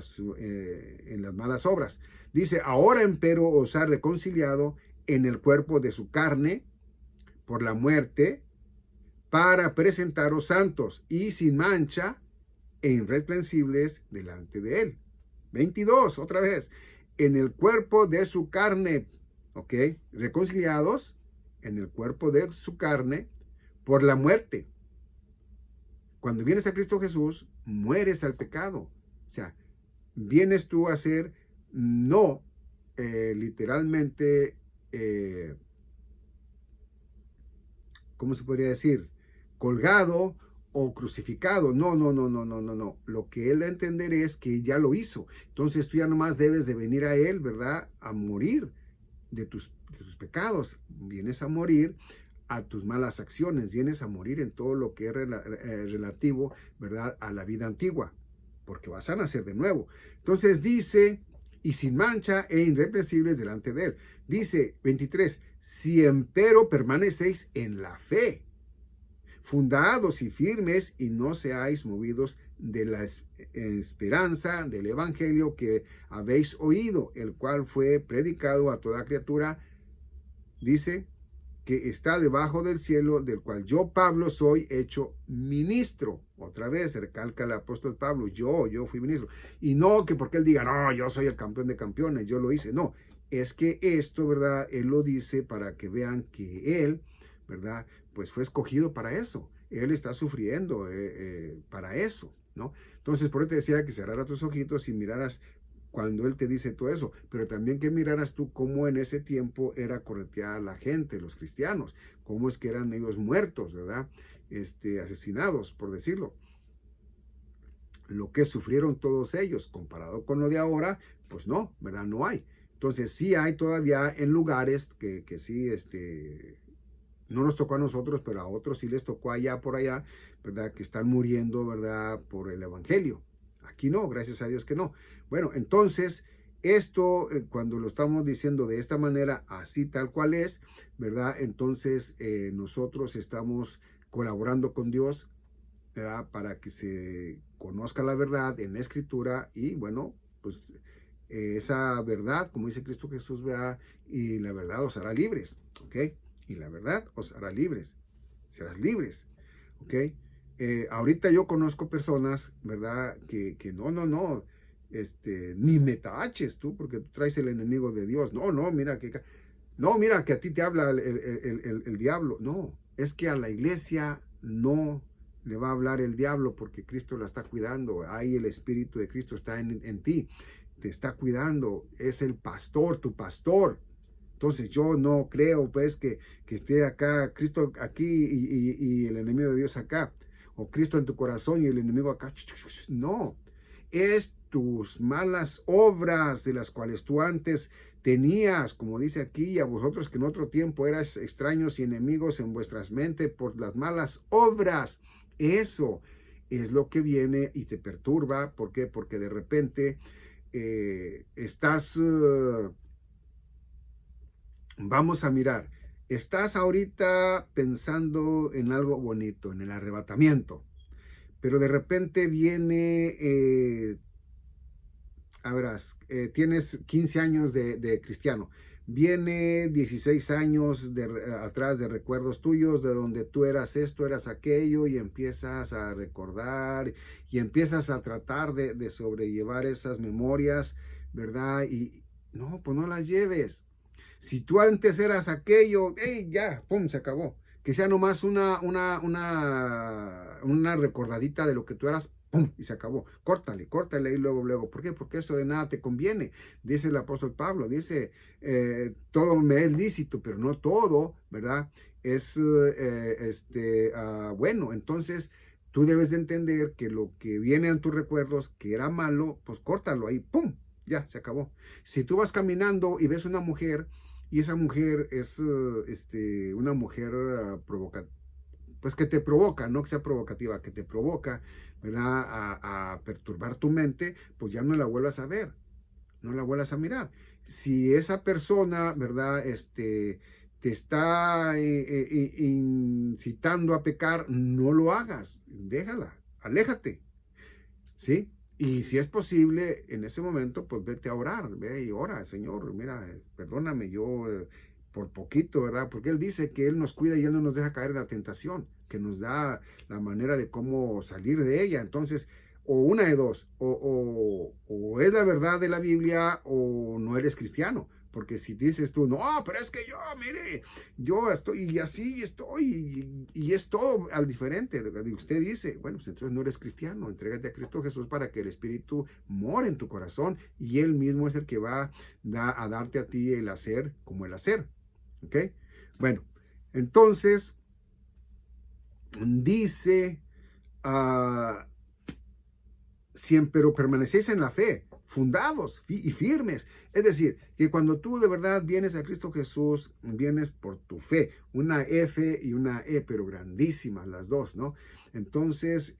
las malas obras, dice, ahora empero os ha reconciliado en el cuerpo de su carne por la muerte, para presentaros santos y sin mancha e irreprensibles delante de él. 22, otra vez, en el cuerpo de su carne, ¿ok? Reconciliados en el cuerpo de su carne por la muerte. Cuando vienes a Cristo Jesús, mueres al pecado. O sea, vienes tú a ser, no literalmente, ¿cómo se podría decir?, colgado o crucificado. No. Lo que él da a entender es que ya lo hizo. Entonces tú ya nomás debes de venir a él, ¿verdad?, a morir de tus pecados. Vienes a morir a tus malas acciones, vienes a morir en todo lo que es relativo, ¿verdad?, a la vida antigua, porque vas a nacer de nuevo. Entonces dice, y sin mancha e irreprensibles delante de él. Dice 23, si empero permanecéis en la fe, fundados y firmes, y no seáis movidos de la esperanza del evangelio que habéis oído, el cual fue predicado a toda criatura, dice, que está debajo del cielo, del cual yo, Pablo, soy hecho ministro. Otra vez recalca el apóstol Pablo, yo fui ministro. Y no que porque él diga, no, yo soy el campeón de campeones, yo lo hice. No, es que esto, ¿verdad?, él lo dice para que vean que él, ¿verdad?, pues fue escogido para eso. Él está sufriendo para eso, ¿no? Entonces, por eso te decía que cerraras tus ojitos y miraras cuando él te dice todo eso, pero también que miraras tú cómo en ese tiempo era correteada la gente, los cristianos, cómo es que eran ellos muertos, ¿verdad? asesinados, por decirlo. Lo que sufrieron todos ellos, comparado con lo de ahora, pues no, ¿verdad? No hay. Entonces sí hay todavía en lugares que sí, no nos tocó a nosotros, pero a otros sí les tocó allá por allá, ¿verdad? Que están muriendo, ¿verdad? Por el evangelio. Aquí no, gracias a Dios que no. Bueno, entonces, esto, cuando lo estamos diciendo de esta manera, así tal cual es, ¿verdad? Entonces, nosotros estamos colaborando con Dios, ¿verdad? Para que se conozca la verdad en la Escritura y, bueno, pues esa verdad, como dice Cristo Jesús, ¿verdad? Y la verdad os hará libres, ¿ok? Y la verdad os hará libres, serás libres, ¿ok? Ahorita yo conozco personas, ¿verdad? Que no, ni me taches tú, porque tú traes el enemigo de Dios. No, mira que a ti te habla el diablo. No, es que a la iglesia no le va a hablar el diablo porque Cristo la está cuidando. Ahí el Espíritu de Cristo está en ti, te está cuidando, es el pastor, tu pastor. Entonces yo no creo pues que esté acá, Cristo aquí y el enemigo de Dios acá, o Cristo en tu corazón y el enemigo acá. No, es tus malas obras de las cuales tú antes tenías, como dice aquí, a vosotros que en otro tiempo eras extraños y enemigos en vuestras mentes por las malas obras. Eso es lo que viene y te perturba. ¿Por qué? Porque de repente vamos a mirar, estás ahorita pensando en algo bonito, en el arrebatamiento, pero de repente viene, tienes 15 años de cristiano, viene 16 años atrás de recuerdos tuyos, de donde tú eras esto, eras aquello, y empiezas a recordar, y empiezas a tratar de sobrellevar esas memorias, ¿verdad? Y no, pues no las lleves. Si tú antes eras aquello, ya, pum, se acabó. Que sea nomás una recordadita de lo que tú eras, pum, y se acabó. Córtale ahí luego. ¿Por qué? Porque eso de nada te conviene. Dice el apóstol Pablo, dice, todo me es lícito, pero no todo, ¿verdad? Es bueno. Entonces, tú debes de entender que lo que viene en tus recuerdos, que era malo, pues córtalo ahí, pum, ya, se acabó. Si tú vas caminando y ves una mujer, y esa mujer es una mujer pues que te provoca, no que sea provocativa, que te provoca, ¿verdad? A perturbar tu mente, pues ya no la vuelvas a ver, no la vuelvas a mirar. Si esa persona, ¿verdad? Te está incitando a pecar, no lo hagas, déjala, aléjate, ¿sí? Y si es posible, en ese momento, pues vete a orar, ve y ora, Señor, mira, perdóname, yo por poquito, ¿verdad? Porque Él dice que Él nos cuida y Él no nos deja caer en la tentación, que nos da la manera de cómo salir de ella. Entonces, o una de dos, o es la verdad de la Biblia o no eres cristiano. Porque si dices tú, no, pero es que yo, mire, yo estoy y así estoy y es todo al diferente. Usted dice, bueno, pues entonces no eres cristiano, entrégate a Cristo Jesús para que el Espíritu more en tu corazón y Él mismo es el que va a darte a ti el hacer como el hacer. ¿Ok? Bueno, entonces dice, siempre permanecéis en la fe, fundados y firmes. Es decir, que cuando tú de verdad vienes a Cristo Jesús, vienes por tu fe, una F y una E, pero grandísimas las dos, ¿no? Entonces,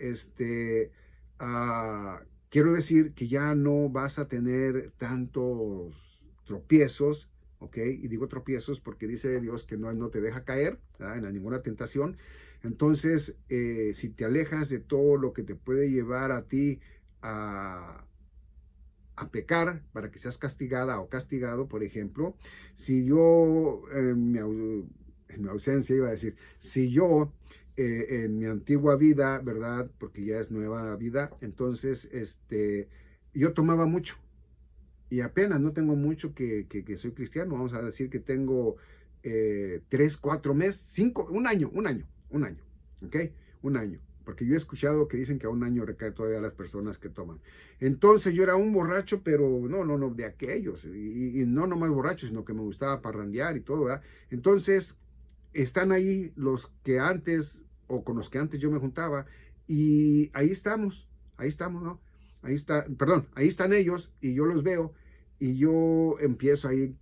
quiero decir que ya no vas a tener tantos tropiezos, ¿ok? Y digo tropiezos porque dice Dios que no te deja caer, ¿verdad? En ninguna tentación. Entonces, si te alejas de todo lo que te puede llevar a ti a pecar para que seas castigada o castigado, por ejemplo, si yo en mi ausencia iba a decir, si yo en mi antigua vida, ¿verdad? Porque ya es nueva vida, entonces yo tomaba mucho y apenas no tengo mucho que soy cristiano, vamos a decir que tengo 3, 4 meses, 5, un año, ¿ok? Un año. Porque yo he escuchado que dicen que a un año recae todavía las personas que toman. Entonces yo era un borracho, pero no, de aquellos. Y no nomás borracho, sino que me gustaba parrandear y todo, ¿verdad? Entonces están ahí los que antes o con los que antes yo me juntaba, y ahí estamos, ¿no? Ahí está, perdón, ahí están ellos y yo los veo y yo empiezo a ir,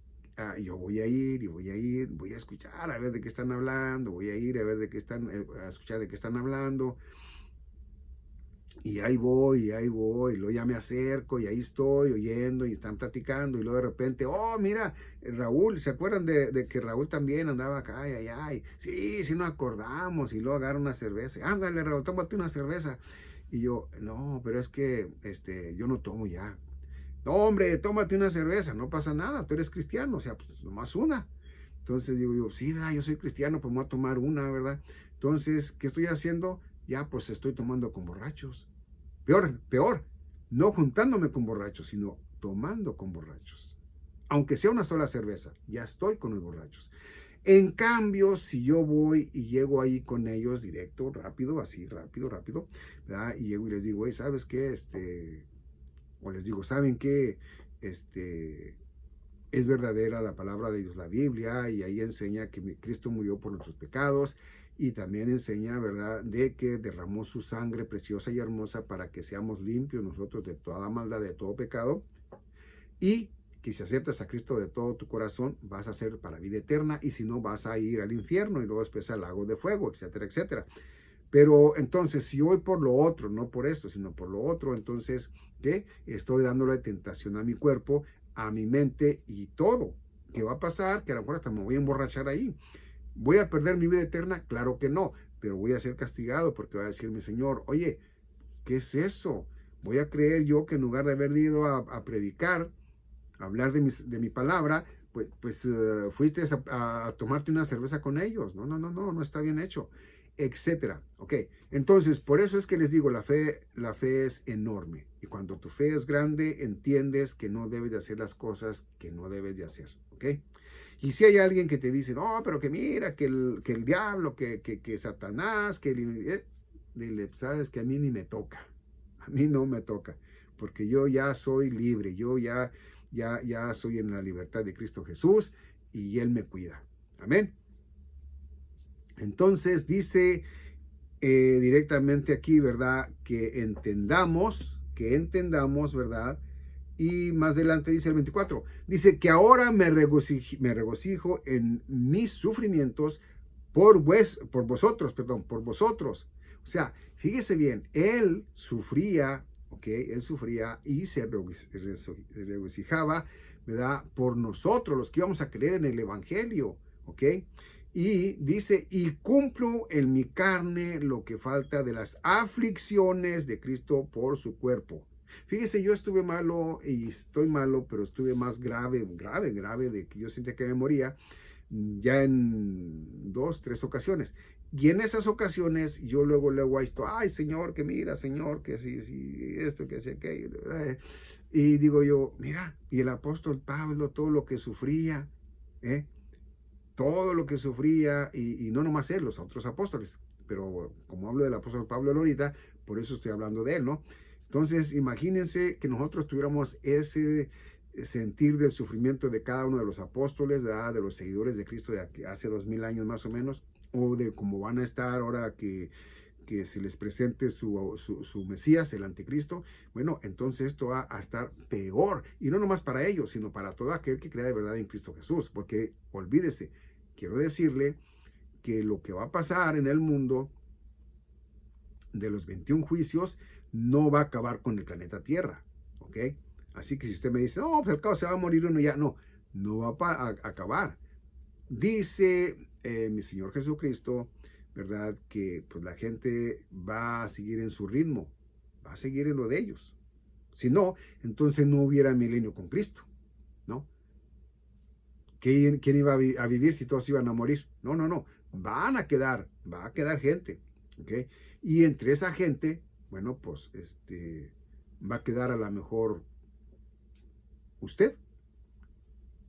yo voy a ir y voy a ir, voy a escuchar a ver de qué están hablando, voy a ir a ver de qué están, a escuchar de qué están hablando. Y ahí voy, y luego ya me acerco, y ahí estoy oyendo, y están platicando, y luego de repente, oh, mira, Raúl, ¿se acuerdan de que Raúl también andaba acá? Ay, ay, ay, sí, sí nos acordamos, y luego agarra una cerveza, ándale, Raúl, tómate una cerveza. Y yo, no, pero es que, yo no tomo ya. No, hombre, tómate una cerveza, no pasa nada, tú eres cristiano, o sea, pues nomás una. Entonces digo yo, sí, yo soy cristiano, pues me voy a tomar una, ¿verdad? Entonces, ¿qué estoy haciendo? Ya, pues estoy tomando con borrachos. Peor, no juntándome con borrachos, sino tomando con borrachos. Aunque sea una sola cerveza, ya estoy con los borrachos. En cambio, si yo voy y llego ahí con ellos directo, rápido, así, rápido, ¿verdad? Y llego y les digo, ¿sabes qué? O les digo, ¿saben qué? Es verdadera la palabra de Dios, la Biblia, y ahí enseña que Cristo murió por nuestros pecados, y también enseña, ¿verdad?, de que derramó su sangre preciosa y hermosa para que seamos limpios nosotros de toda maldad, de todo pecado, y que si aceptas a Cristo de todo tu corazón, vas a ser para vida eterna, y si no, vas a ir al infierno, y luego después al lago de fuego, etcétera, etcétera. Pero entonces, si voy por lo otro, no por esto, sino por lo otro, entonces, ¿qué? Estoy dándole tentación a mi cuerpo, a mi mente y todo. ¿Qué va a pasar? Que a lo mejor hasta me voy a emborrachar ahí. ¿Voy a perder mi vida eterna? Claro que no, pero voy a ser castigado porque va a decir mi Señor, oye, ¿qué es eso? Voy a creer yo que en lugar de haber ido a predicar, a hablar de mi palabra, pues fuiste a tomarte una cerveza con ellos. No está bien hecho, etcétera. Ok, entonces, por eso es que les digo, la fe es enorme. Y cuando tu fe es grande, entiendes que no debes de hacer las cosas que no debes de hacer. Ok. Y si hay alguien que te dice, no, pero que mira, que el diablo, que Satanás, dile, sabes que a mí ni me toca, a mí no me toca, porque yo ya soy libre, yo ya soy en la libertad de Cristo Jesús y Él me cuida. Amén. Entonces dice directamente aquí, ¿verdad? Que entendamos, ¿verdad? Y más adelante dice el 24, dice que ahora me regocijo en mis sufrimientos por vosotros. O sea, fíjese bien, él sufría, ¿ok? Él sufría y se regocijaba, ¿verdad? Por nosotros, los que íbamos a creer en el Evangelio, ¿ok? Y dice, y cumplo en mi carne lo que falta de las aflicciones de Cristo por su cuerpo. Fíjese, yo estuve malo y estoy malo, pero estuve más grave, de que yo sentía que me moría ya en 2, 3 ocasiones. Y en esas ocasiones yo luego ahí estoy, ay Señor, que mira, Señor, que así, esto, que así, aquello. Y digo yo, mira, y el apóstol Pablo, todo lo que sufría, todo lo que sufría, y no nomás él, los otros apóstoles, pero como hablo del apóstol Pablo ahorita, por eso estoy hablando de él, ¿no? Entonces, imagínense que nosotros tuviéramos ese sentir del sufrimiento de cada uno de los apóstoles, ¿verdad? De los seguidores de Cristo de hace 2000 años más o menos, o de cómo van a estar ahora que se les presente su Mesías, el anticristo. Bueno, entonces esto va a estar peor, y no nomás para ellos, sino para todo aquel que crea de verdad en Cristo Jesús, porque olvídese, quiero decirle que lo que va a pasar en el mundo de los 21 juicios no va a acabar con el planeta Tierra, ¿ok? Así que si usted me dice, no, pues al cabo se va a morir uno ya, no va a acabar. Dice mi Señor Jesucristo, ¿verdad? Que pues la gente va a seguir en su ritmo, va a seguir en lo de ellos. Si no, entonces no hubiera milenio con Cristo, ¿no? ¿Quién iba a vivir si todos iban a morir? No. Va a quedar gente, ¿ok? Y entre esa gente, bueno, pues va a quedar a lo mejor usted.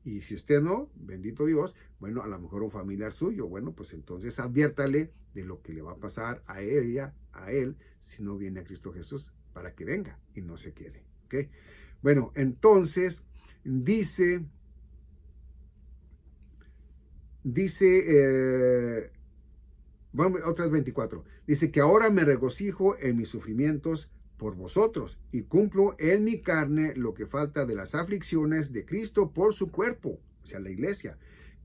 Y si usted no, bendito Dios, bueno, a lo mejor un familiar suyo, bueno, pues entonces adviértale de lo que le va a pasar a ella, a él, si no viene a Cristo Jesús, para que venga y no se quede, ¿ok? Bueno, entonces dice Vamos, otras 24. Dice que ahora me regocijo en mis sufrimientos por vosotros y cumplo en mi carne lo que falta de las aflicciones de Cristo por su cuerpo, o sea, la iglesia,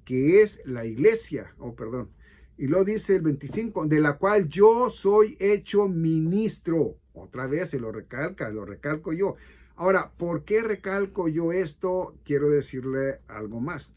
que es la iglesia, perdón. Y lo dice el 25, de la cual yo soy hecho ministro. Otra vez se lo recalco yo. Ahora, ¿por qué recalco yo esto? Quiero decirle algo más.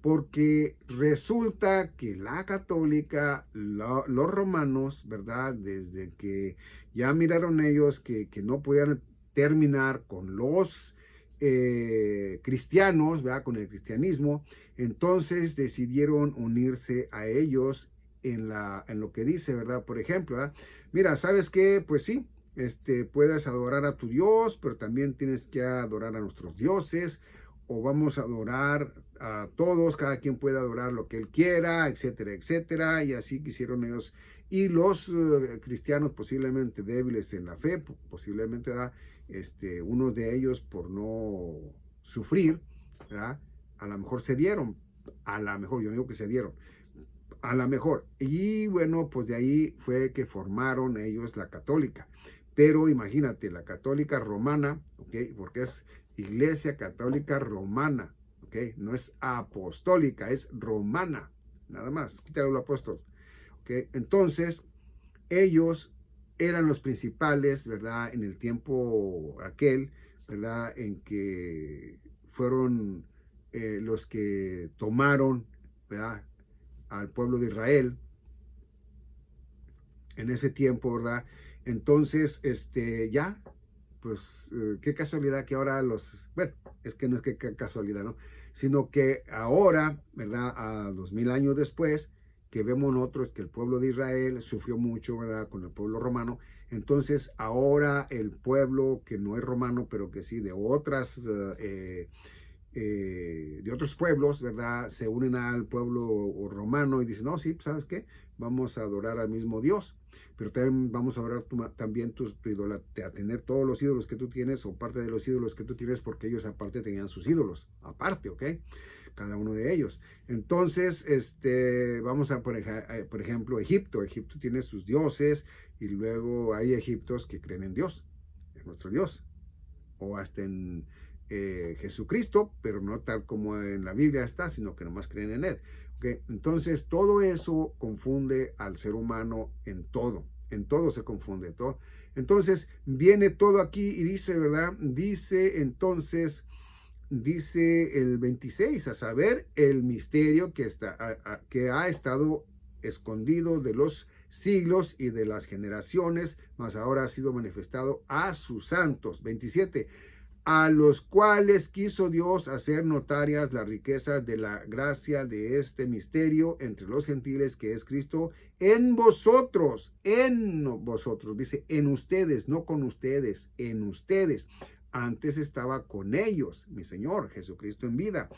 Porque resulta que la católica, los romanos, ¿verdad? Desde que ya miraron ellos que no podían terminar con los cristianos, ¿verdad? Con el cristianismo, entonces decidieron unirse a ellos en lo que dice, ¿verdad? Por ejemplo, ¿verdad? Mira, ¿sabes qué? Pues sí, puedes adorar a tu Dios, pero también tienes que adorar a nuestros dioses, o vamos a adorar a todos, cada quien puede adorar lo que él quiera, etcétera, etcétera, y así quisieron ellos. Y los cristianos posiblemente débiles en la fe, posiblemente unos de ellos por no sufrir, ¿verdad? A lo mejor se dieron, a lo mejor, yo digo que se dieron, a lo mejor. Y bueno, pues de ahí fue que formaron ellos la católica. Pero imagínate, la católica romana, ¿ok? Porque es Iglesia Católica Romana, ¿ok? No es apostólica, es romana, nada más, quítale el apóstol, ¿ok? Entonces, ellos eran los principales, ¿verdad? En el tiempo aquel, ¿verdad? En que fueron los que tomaron, ¿verdad? Al pueblo de Israel en ese tiempo, ¿verdad? Entonces, ya, pues, qué casualidad que ahora bueno, es que no es que casualidad, ¿no? Sino que ahora, ¿verdad? A 2000 años después, que vemos nosotros que el pueblo de Israel sufrió mucho, ¿verdad? Con el pueblo romano. Entonces, ahora el pueblo que no es romano, pero que sí de otros pueblos, ¿verdad? Se unen al pueblo romano y dicen, no, sí, ¿sabes qué? Vamos a adorar al mismo Dios, pero también vamos a adorar también a tener todos los ídolos que tú tienes o parte de los ídolos que tú tienes, porque ellos aparte tenían sus ídolos, aparte, ¿ok? Cada uno de ellos. Entonces, vamos a, por ejemplo, Egipto. Egipto tiene sus dioses y luego hay egiptos que creen en Dios, en nuestro Dios, o hasta en Jesucristo, pero no tal como en la Biblia está, sino que nomás creen en él. ¿Okay? Entonces, todo eso confunde al ser humano en todo se confunde. Todo. Entonces, viene todo aquí y dice, ¿verdad? Dice entonces, dice el 26, a saber, el misterio que ha estado escondido de los siglos y de las generaciones, mas ahora ha sido manifestado a sus santos. 27, a los cuales quiso Dios hacer notarias las riquezas de la gracia de este misterio entre los gentiles, que es Cristo en vosotros, dice en ustedes, no con ustedes, en ustedes. Antes estaba con ellos, mi Señor Jesucristo en vida.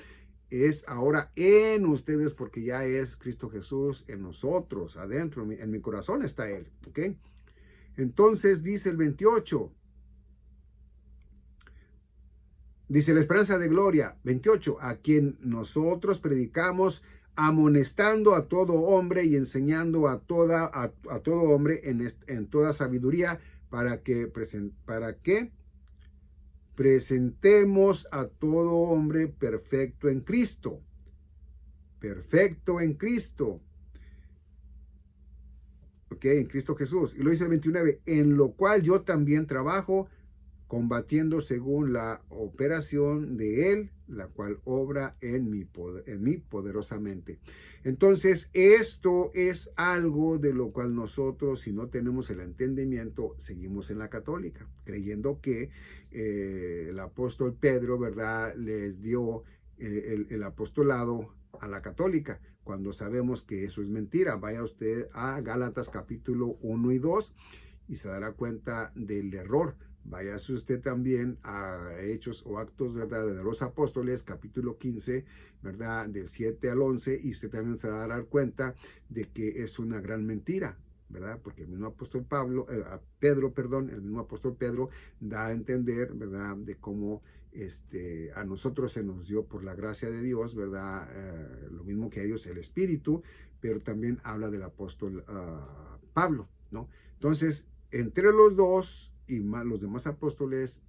Es ahora en ustedes, porque ya es Cristo Jesús en nosotros, adentro, en mi corazón está Él, ¿ok? Entonces dice el 28, dice la esperanza de gloria, 28, a quien nosotros predicamos, amonestando a todo hombre y enseñando a todo hombre en toda sabiduría, para que presentemos a todo hombre perfecto en Cristo. Perfecto en Cristo. Ok, en Cristo Jesús. Y lo dice el 29, en lo cual yo también trabajo, combatiendo según la operación de Él, la cual obra en mí poderosamente. Entonces, esto es algo de lo cual nosotros, si no tenemos el entendimiento, seguimos en la católica, creyendo que el apóstol Pedro, ¿verdad?, les dio el apostolado a la católica, cuando sabemos que eso es mentira. Vaya usted a Gálatas capítulo 1 y 2 y se dará cuenta del error. Váyase usted también a Hechos o Actos, ¿verdad?, de los Apóstoles, capítulo 15, ¿verdad?, del 7 al 11, y usted también se va a dar cuenta de que es una gran mentira, ¿verdad? Porque el mismo apóstol Pedro, perdón, el mismo apóstol Pedro da a entender, ¿verdad? De cómo a nosotros se nos dio por la gracia de Dios, ¿verdad? Lo mismo que a ellos el Espíritu, pero también habla del apóstol Pablo, ¿no? Entonces, entre los dos y más los demás apóstoles,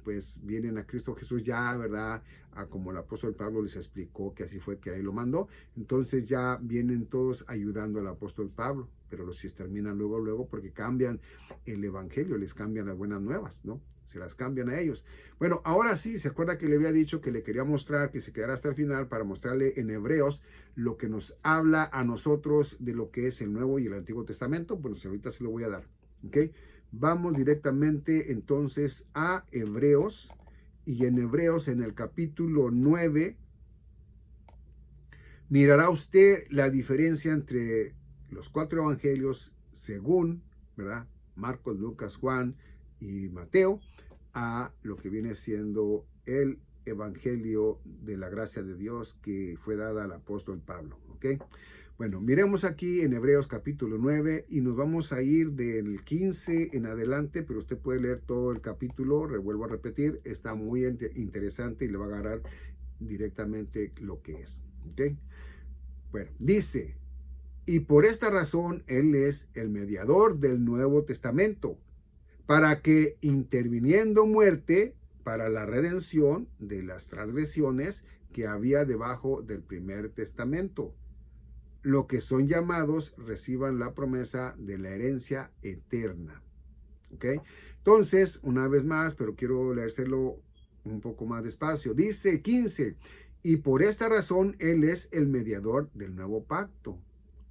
pues vienen a Cristo Jesús ya, ¿verdad? Como el apóstol Pablo les explicó que así fue que ahí lo mandó. Entonces ya vienen todos ayudando al apóstol Pablo, pero los exterminan luego porque cambian el evangelio, les cambian las buenas nuevas, ¿no? Se las cambian a ellos. Bueno, ahora sí, ¿se acuerda que le había dicho que le quería mostrar, que se quedara hasta el final para mostrarle en Hebreos lo que nos habla a nosotros de lo que es el Nuevo y el Antiguo Testamento? Bueno, ahorita se lo voy a dar, ¿ok? Vamos directamente entonces a Hebreos, y en Hebreos en el capítulo 9 mirará usted la diferencia entre los 4 evangelios según, ¿verdad? Marcos, Lucas, Juan y Mateo, a lo que viene siendo el evangelio de la gracia de Dios que fue dada al apóstol Pablo, ¿ok? Bueno, miremos aquí en Hebreos capítulo 9 y nos vamos a ir del 15 en adelante, pero usted puede leer todo el capítulo, vuelvo a repetir, está muy interesante y le va a agarrar directamente lo que es, ¿ok? Bueno, dice, y por esta razón Él es el mediador del Nuevo Testamento, para que interviniendo muerte para la redención de las transgresiones que había debajo del primer testamento, lo que son llamados reciban la promesa de la herencia eterna. ¿Ok? Entonces, una vez más, pero quiero leérselo un poco más despacio. Dice 15, y por esta razón Él es el mediador del nuevo pacto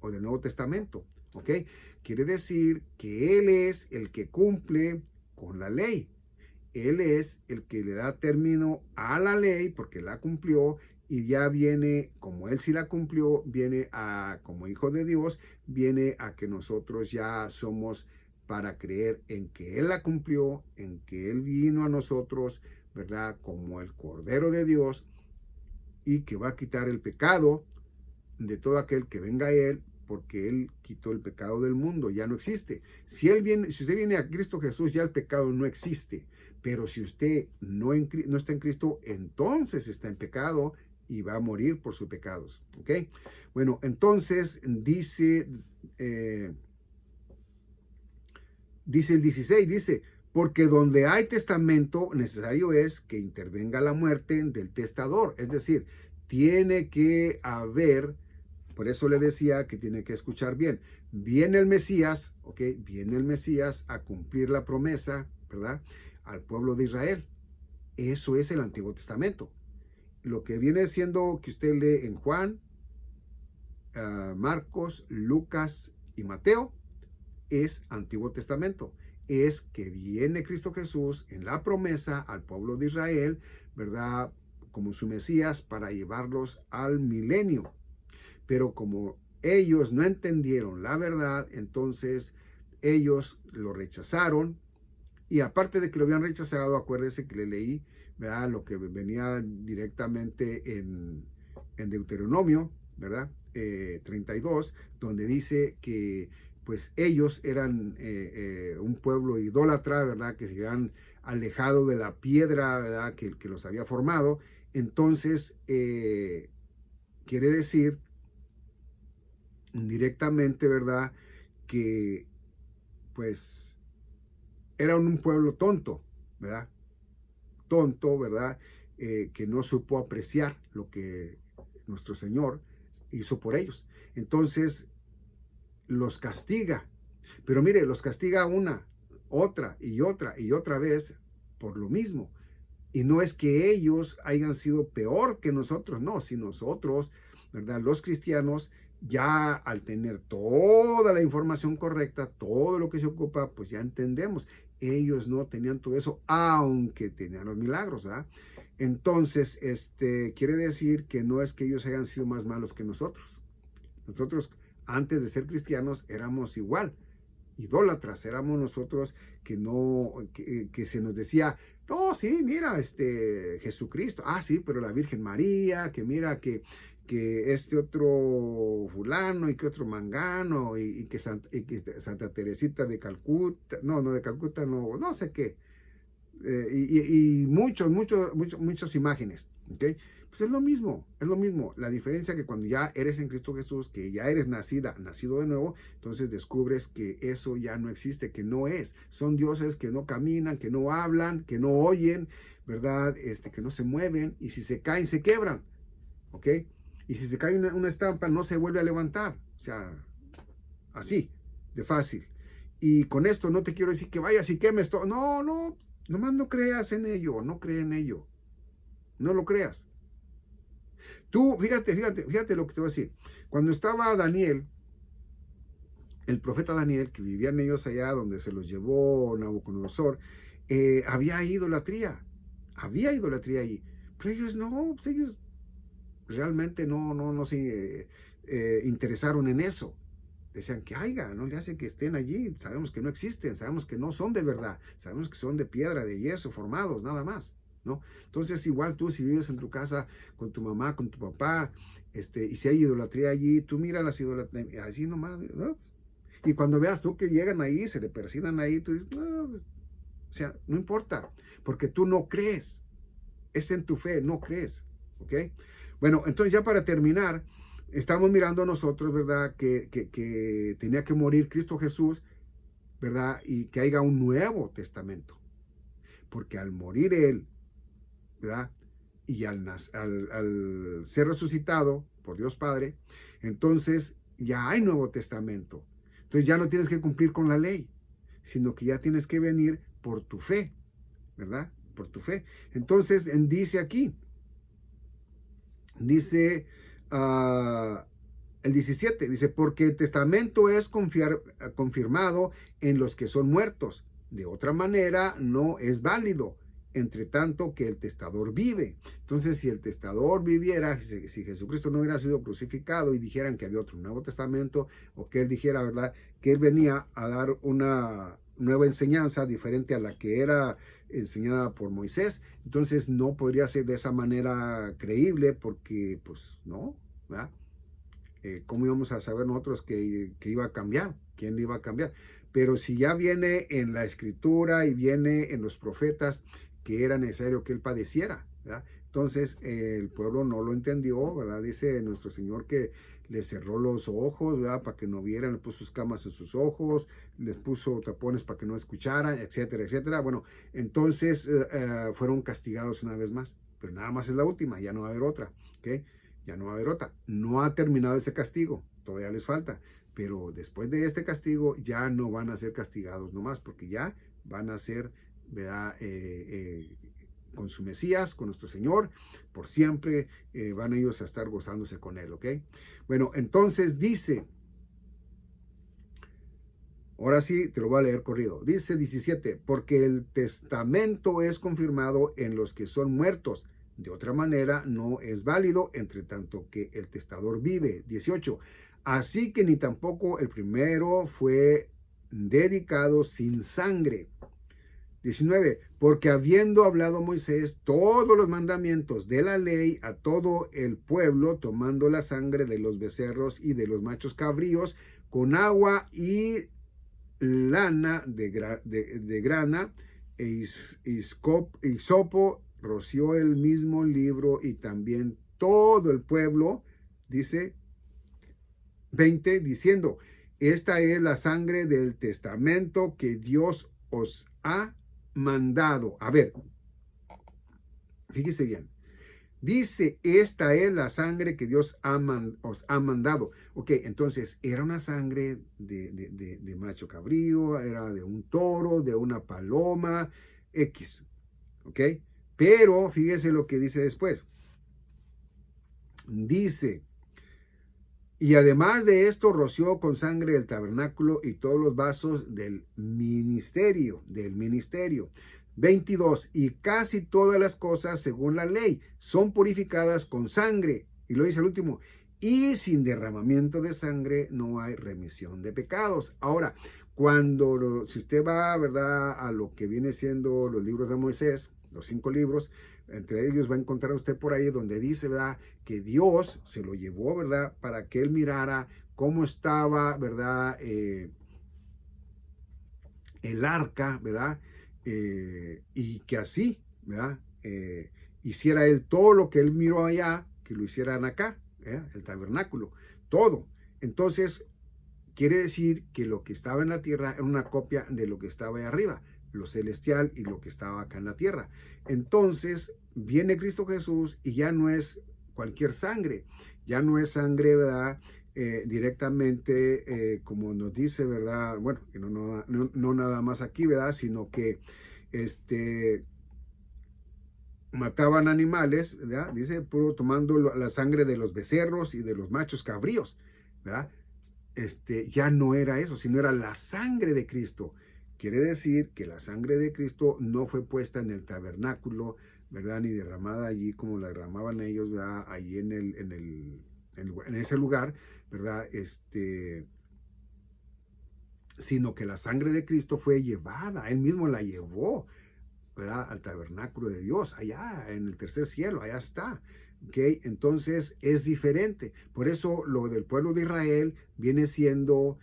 o del Nuevo Testamento. ¿Ok? Quiere decir que Él es el que cumple con la ley. Él es el que le da término a la ley porque la cumplió y ya viene, como Él sí la cumplió, viene a, como hijo de Dios, viene a que nosotros ya somos para creer en que Él la cumplió, en que Él vino a nosotros, ¿verdad? Como el Cordero de Dios y que va a quitar el pecado de todo aquel que venga a Él, porque Él quitó el pecado del mundo, ya no existe. Si usted viene a Cristo Jesús, ya el pecado no existe. Pero si usted no está en Cristo, entonces está en pecado y va a morir por sus pecados. ¿Ok? Bueno, entonces dice el 16, dice, porque donde hay testamento, necesario es que intervenga la muerte del testador. Es decir, tiene que haber, por eso le decía que tiene que escuchar bien. Viene el Mesías, ¿ok? Viene el Mesías a cumplir la promesa, ¿verdad? Al pueblo de Israel. Eso es el Antiguo Testamento. Lo que viene siendo que usted lee en Juan, Marcos, Lucas y Mateo es Antiguo Testamento. Es que viene Cristo Jesús en la promesa al pueblo de Israel, ¿verdad? Como su Mesías para llevarlos al milenio. Pero como ellos no entendieron la verdad, entonces ellos lo rechazaron. Y aparte de que lo habían rechazado, acuérdese que le leí, ¿verdad? Lo que venía directamente en Deuteronomio, ¿verdad? 32, donde dice que pues ellos eran un pueblo idólatra, ¿verdad? Que se habían alejado de la piedra, ¿verdad? Que los había formado. Entonces, quiere decir directamente, ¿verdad? Que pues era un pueblo tonto, ¿verdad? Tonto, ¿verdad? Que no supo apreciar lo que nuestro Señor hizo por ellos. Entonces, los castiga. Pero mire, los castiga una, otra y otra vez por lo mismo. Y no es que ellos hayan sido peor que nosotros, no, si nosotros, ¿verdad? Los cristianos, ya al tener toda la información correcta, todo lo que se ocupa, pues ya entendemos. Ellos no tenían todo eso, aunque tenían los milagros, ¿verdad? Entonces, quiere decir que no es que ellos hayan sido más malos que nosotros. Nosotros, antes de ser cristianos, éramos igual, idólatras, éramos nosotros que se nos decía, no, sí, mira, Jesucristo, sí, pero la Virgen María, que mira, que que este otro fulano y que otro mangano y que Santa Teresita de Calcuta, no de Calcuta, no sé qué, y muchas imágenes, ¿ok? Pues es lo mismo, es lo mismo. La diferencia que cuando ya eres en Cristo Jesús, que ya eres nacido de nuevo, entonces descubres que eso ya no existe, que no es. Son dioses que no caminan, que no hablan, que no oyen, ¿verdad? Que no se mueven, y si se caen, se quebran, ¿ok? Y si se cae una estampa, no se vuelve a levantar. O sea, así, de fácil. Y con esto no te quiero decir que vayas y quemes todo. No, nomás no creas en ello, no cree en ello. No lo creas. Tú, fíjate lo que te voy a decir. Cuando estaba Daniel, el profeta Daniel, que vivían ellos allá donde se los llevó Nabucodonosor, había idolatría allí. Pero ellos no, pues ellos realmente no se interesaron en eso. Decían que no le hace que estén allí, sabemos que no existen, sabemos que no son de verdad, sabemos que son de piedra, de yeso, formados, nada más, ¿no? Entonces igual tú si vives en tu casa con tu mamá, con tu papá, y si hay idolatría allí, tú mira las idolatrías, así nomás, ¿no? Y cuando veas tú que llegan ahí, se le persignan ahí, tú dices, no, o sea, no importa, porque tú no crees, es en tu fe, no crees, ¿ok? Bueno, entonces ya para terminar, estamos mirando nosotros, ¿verdad? Que tenía que morir Cristo Jesús, ¿verdad? Y que haya un nuevo testamento. Porque al morir Él, ¿verdad? Y al ser resucitado por Dios Padre, entonces ya hay nuevo testamento. Entonces ya no tienes que cumplir con la ley, sino que ya tienes que venir por tu fe, ¿verdad? Por tu fe. Entonces dice aquí, dice el 17, dice, porque el testamento es confirmado en los que son muertos. De otra manera, no es válido, entre tanto que el testador vive. Entonces, si el testador viviera, si Jesucristo no hubiera sido crucificado y dijeran que había otro Nuevo Testamento, o que él dijera, ¿verdad?, que él venía a dar una nueva enseñanza diferente a la que era enseñada por Moisés, entonces no podría ser de esa manera creíble, porque pues no, ¿verdad? ¿Cómo íbamos a saber nosotros que iba a cambiar? ¿Quién le iba a cambiar? Pero si ya viene en la escritura y viene en los profetas que era necesario que él padeciera, ¿verdad? Entonces el pueblo no lo entendió, ¿verdad? Dice nuestro Señor que les cerró los ojos, ¿verdad? Para que no vieran, les puso escamas en sus ojos, les puso tapones para que no escucharan, etcétera, etcétera. Bueno, entonces fueron castigados una vez más, pero nada más es la última, ya no va a haber otra, ¿ok? Ya no va a haber otra. No ha terminado ese castigo, todavía les falta, pero después de este castigo ya no van a ser castigados nomás, porque ya van a ser, ¿verdad? Con su Mesías, con nuestro Señor, por siempre van ellos a estar gozándose con Él, ¿ok? Bueno, entonces dice, ahora sí, te lo voy a leer corrido, dice 17, porque el testamento es confirmado en los que son muertos, de otra manera no es válido, entre tanto que el testador vive. 18, así que ni tampoco el primero fue dedicado sin sangre. 19, porque habiendo hablado Moisés todos los mandamientos de la ley a todo el pueblo, tomando la sangre de los becerros y de los machos cabríos, con agua y lana de grana e hisopo, roció el mismo libro y también todo el pueblo, dice 20, diciendo, esta es la sangre del testamento que Dios os ha mandado. A ver, fíjese bien. Dice, esta es la sangre que Dios os ha mandado. Ok, entonces, era una sangre de macho cabrío, era de un toro, de una paloma, X. Ok, pero fíjese lo que dice después. Dice, y además de esto roció con sangre el tabernáculo y todos los vasos del ministerio. 22, y casi todas las cosas según la ley son purificadas con sangre. Y lo dice el último, y sin derramamiento de sangre no hay remisión de pecados. Ahora, si usted va, ¿verdad?, a lo que viene siendo los libros de Moisés, los 5 libros, Entre ellos va a encontrar usted por ahí donde dice, ¿verdad?, que Dios se lo llevó, ¿verdad?, para que él mirara cómo estaba, ¿verdad?, el arca, ¿verdad?, y que así, ¿verdad?, hiciera él todo lo que él miró allá, que lo hicieran acá, el tabernáculo, todo. Entonces, quiere decir que lo que estaba en la tierra era una copia de lo que estaba ahí arriba, lo celestial y lo que estaba acá en la tierra. Entonces, viene Cristo Jesús y ya no es cualquier sangre, ya no es sangre, ¿verdad?, directamente, como nos dice, ¿verdad? Bueno, que no nada más aquí, ¿verdad?, sino que mataban animales, ¿verdad?, dice, puro tomando la sangre de los becerros y de los machos cabríos, ¿verdad? Ya no era eso, sino era la sangre de Cristo. Quiere decir que la sangre de Cristo no fue puesta en el tabernáculo, ¿verdad?, ni derramada allí como la derramaban ellos, ¿verdad?, allí en ese lugar, ¿verdad?, sino que la sangre de Cristo fue llevada, él mismo la llevó, ¿verdad?, al tabernáculo de Dios, allá en el tercer cielo, allá está. ¿Okay? Entonces es diferente. Por eso lo del pueblo de Israel viene siendo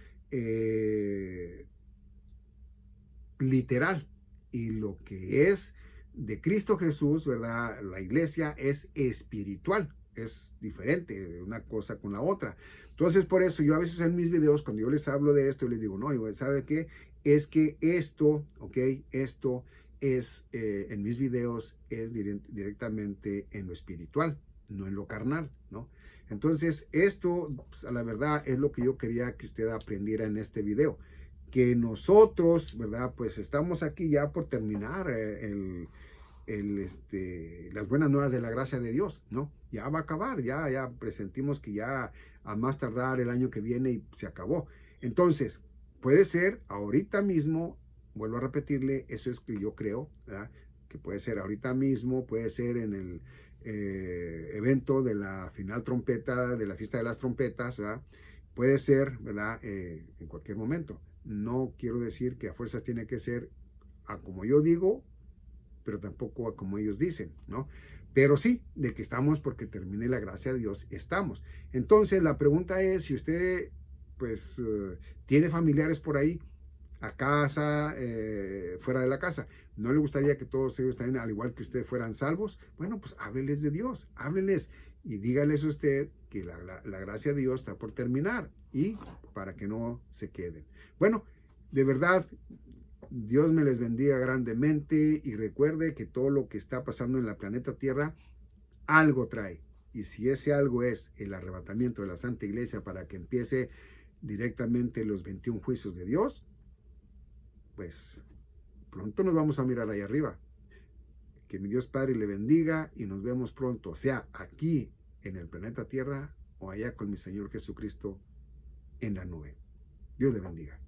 literal. Y lo que es de Cristo Jesús, ¿verdad?, la iglesia es espiritual. Es diferente una cosa con la otra. Entonces, por eso yo a veces en mis videos, cuando yo les hablo de esto, les digo, no, ¿sabe qué? Es que esto, ¿ok? Esto es, en mis videos, es directamente en lo espiritual, no en lo carnal, ¿no? Entonces, esto, pues, a la verdad, es lo que yo quería que usted aprendiera en este video. Que nosotros, ¿verdad? Pues estamos aquí ya por terminar las buenas nuevas de la gracia de Dios, ¿no? Ya va a acabar, ya presentimos que ya a más tardar el año que viene y se acabó. Entonces, puede ser ahorita mismo, vuelvo a repetirle, eso es que yo creo, ¿verdad?, que puede ser ahorita mismo, puede ser en el evento de la final trompeta, de la fiesta de las trompetas, ¿verdad? Puede ser, ¿verdad?, en cualquier momento. No quiero decir que a fuerzas tiene que ser a como yo digo, pero tampoco a como ellos dicen, ¿no? Pero sí, de que estamos porque termine la gracia de Dios, estamos. Entonces, la pregunta es, si usted, pues, tiene familiares por ahí, a casa, fuera de la casa, ¿no le gustaría que todos ellos también, al igual que usted, fueran salvos? Bueno, pues hábleles de Dios, hábleles y dígales a usted que la gracia de Dios está por terminar y para que no se queden. Bueno, de verdad, Dios me les bendiga grandemente y recuerde que todo lo que está pasando en la planeta Tierra, algo trae. Y si ese algo es el arrebatamiento de la Santa Iglesia para que empiece directamente los 21 juicios de Dios, pues pronto nos vamos a mirar ahí arriba. Que mi Dios Padre le bendiga y nos vemos pronto, sea aquí en el planeta Tierra o allá con mi Señor Jesucristo en la nube. Dios le bendiga.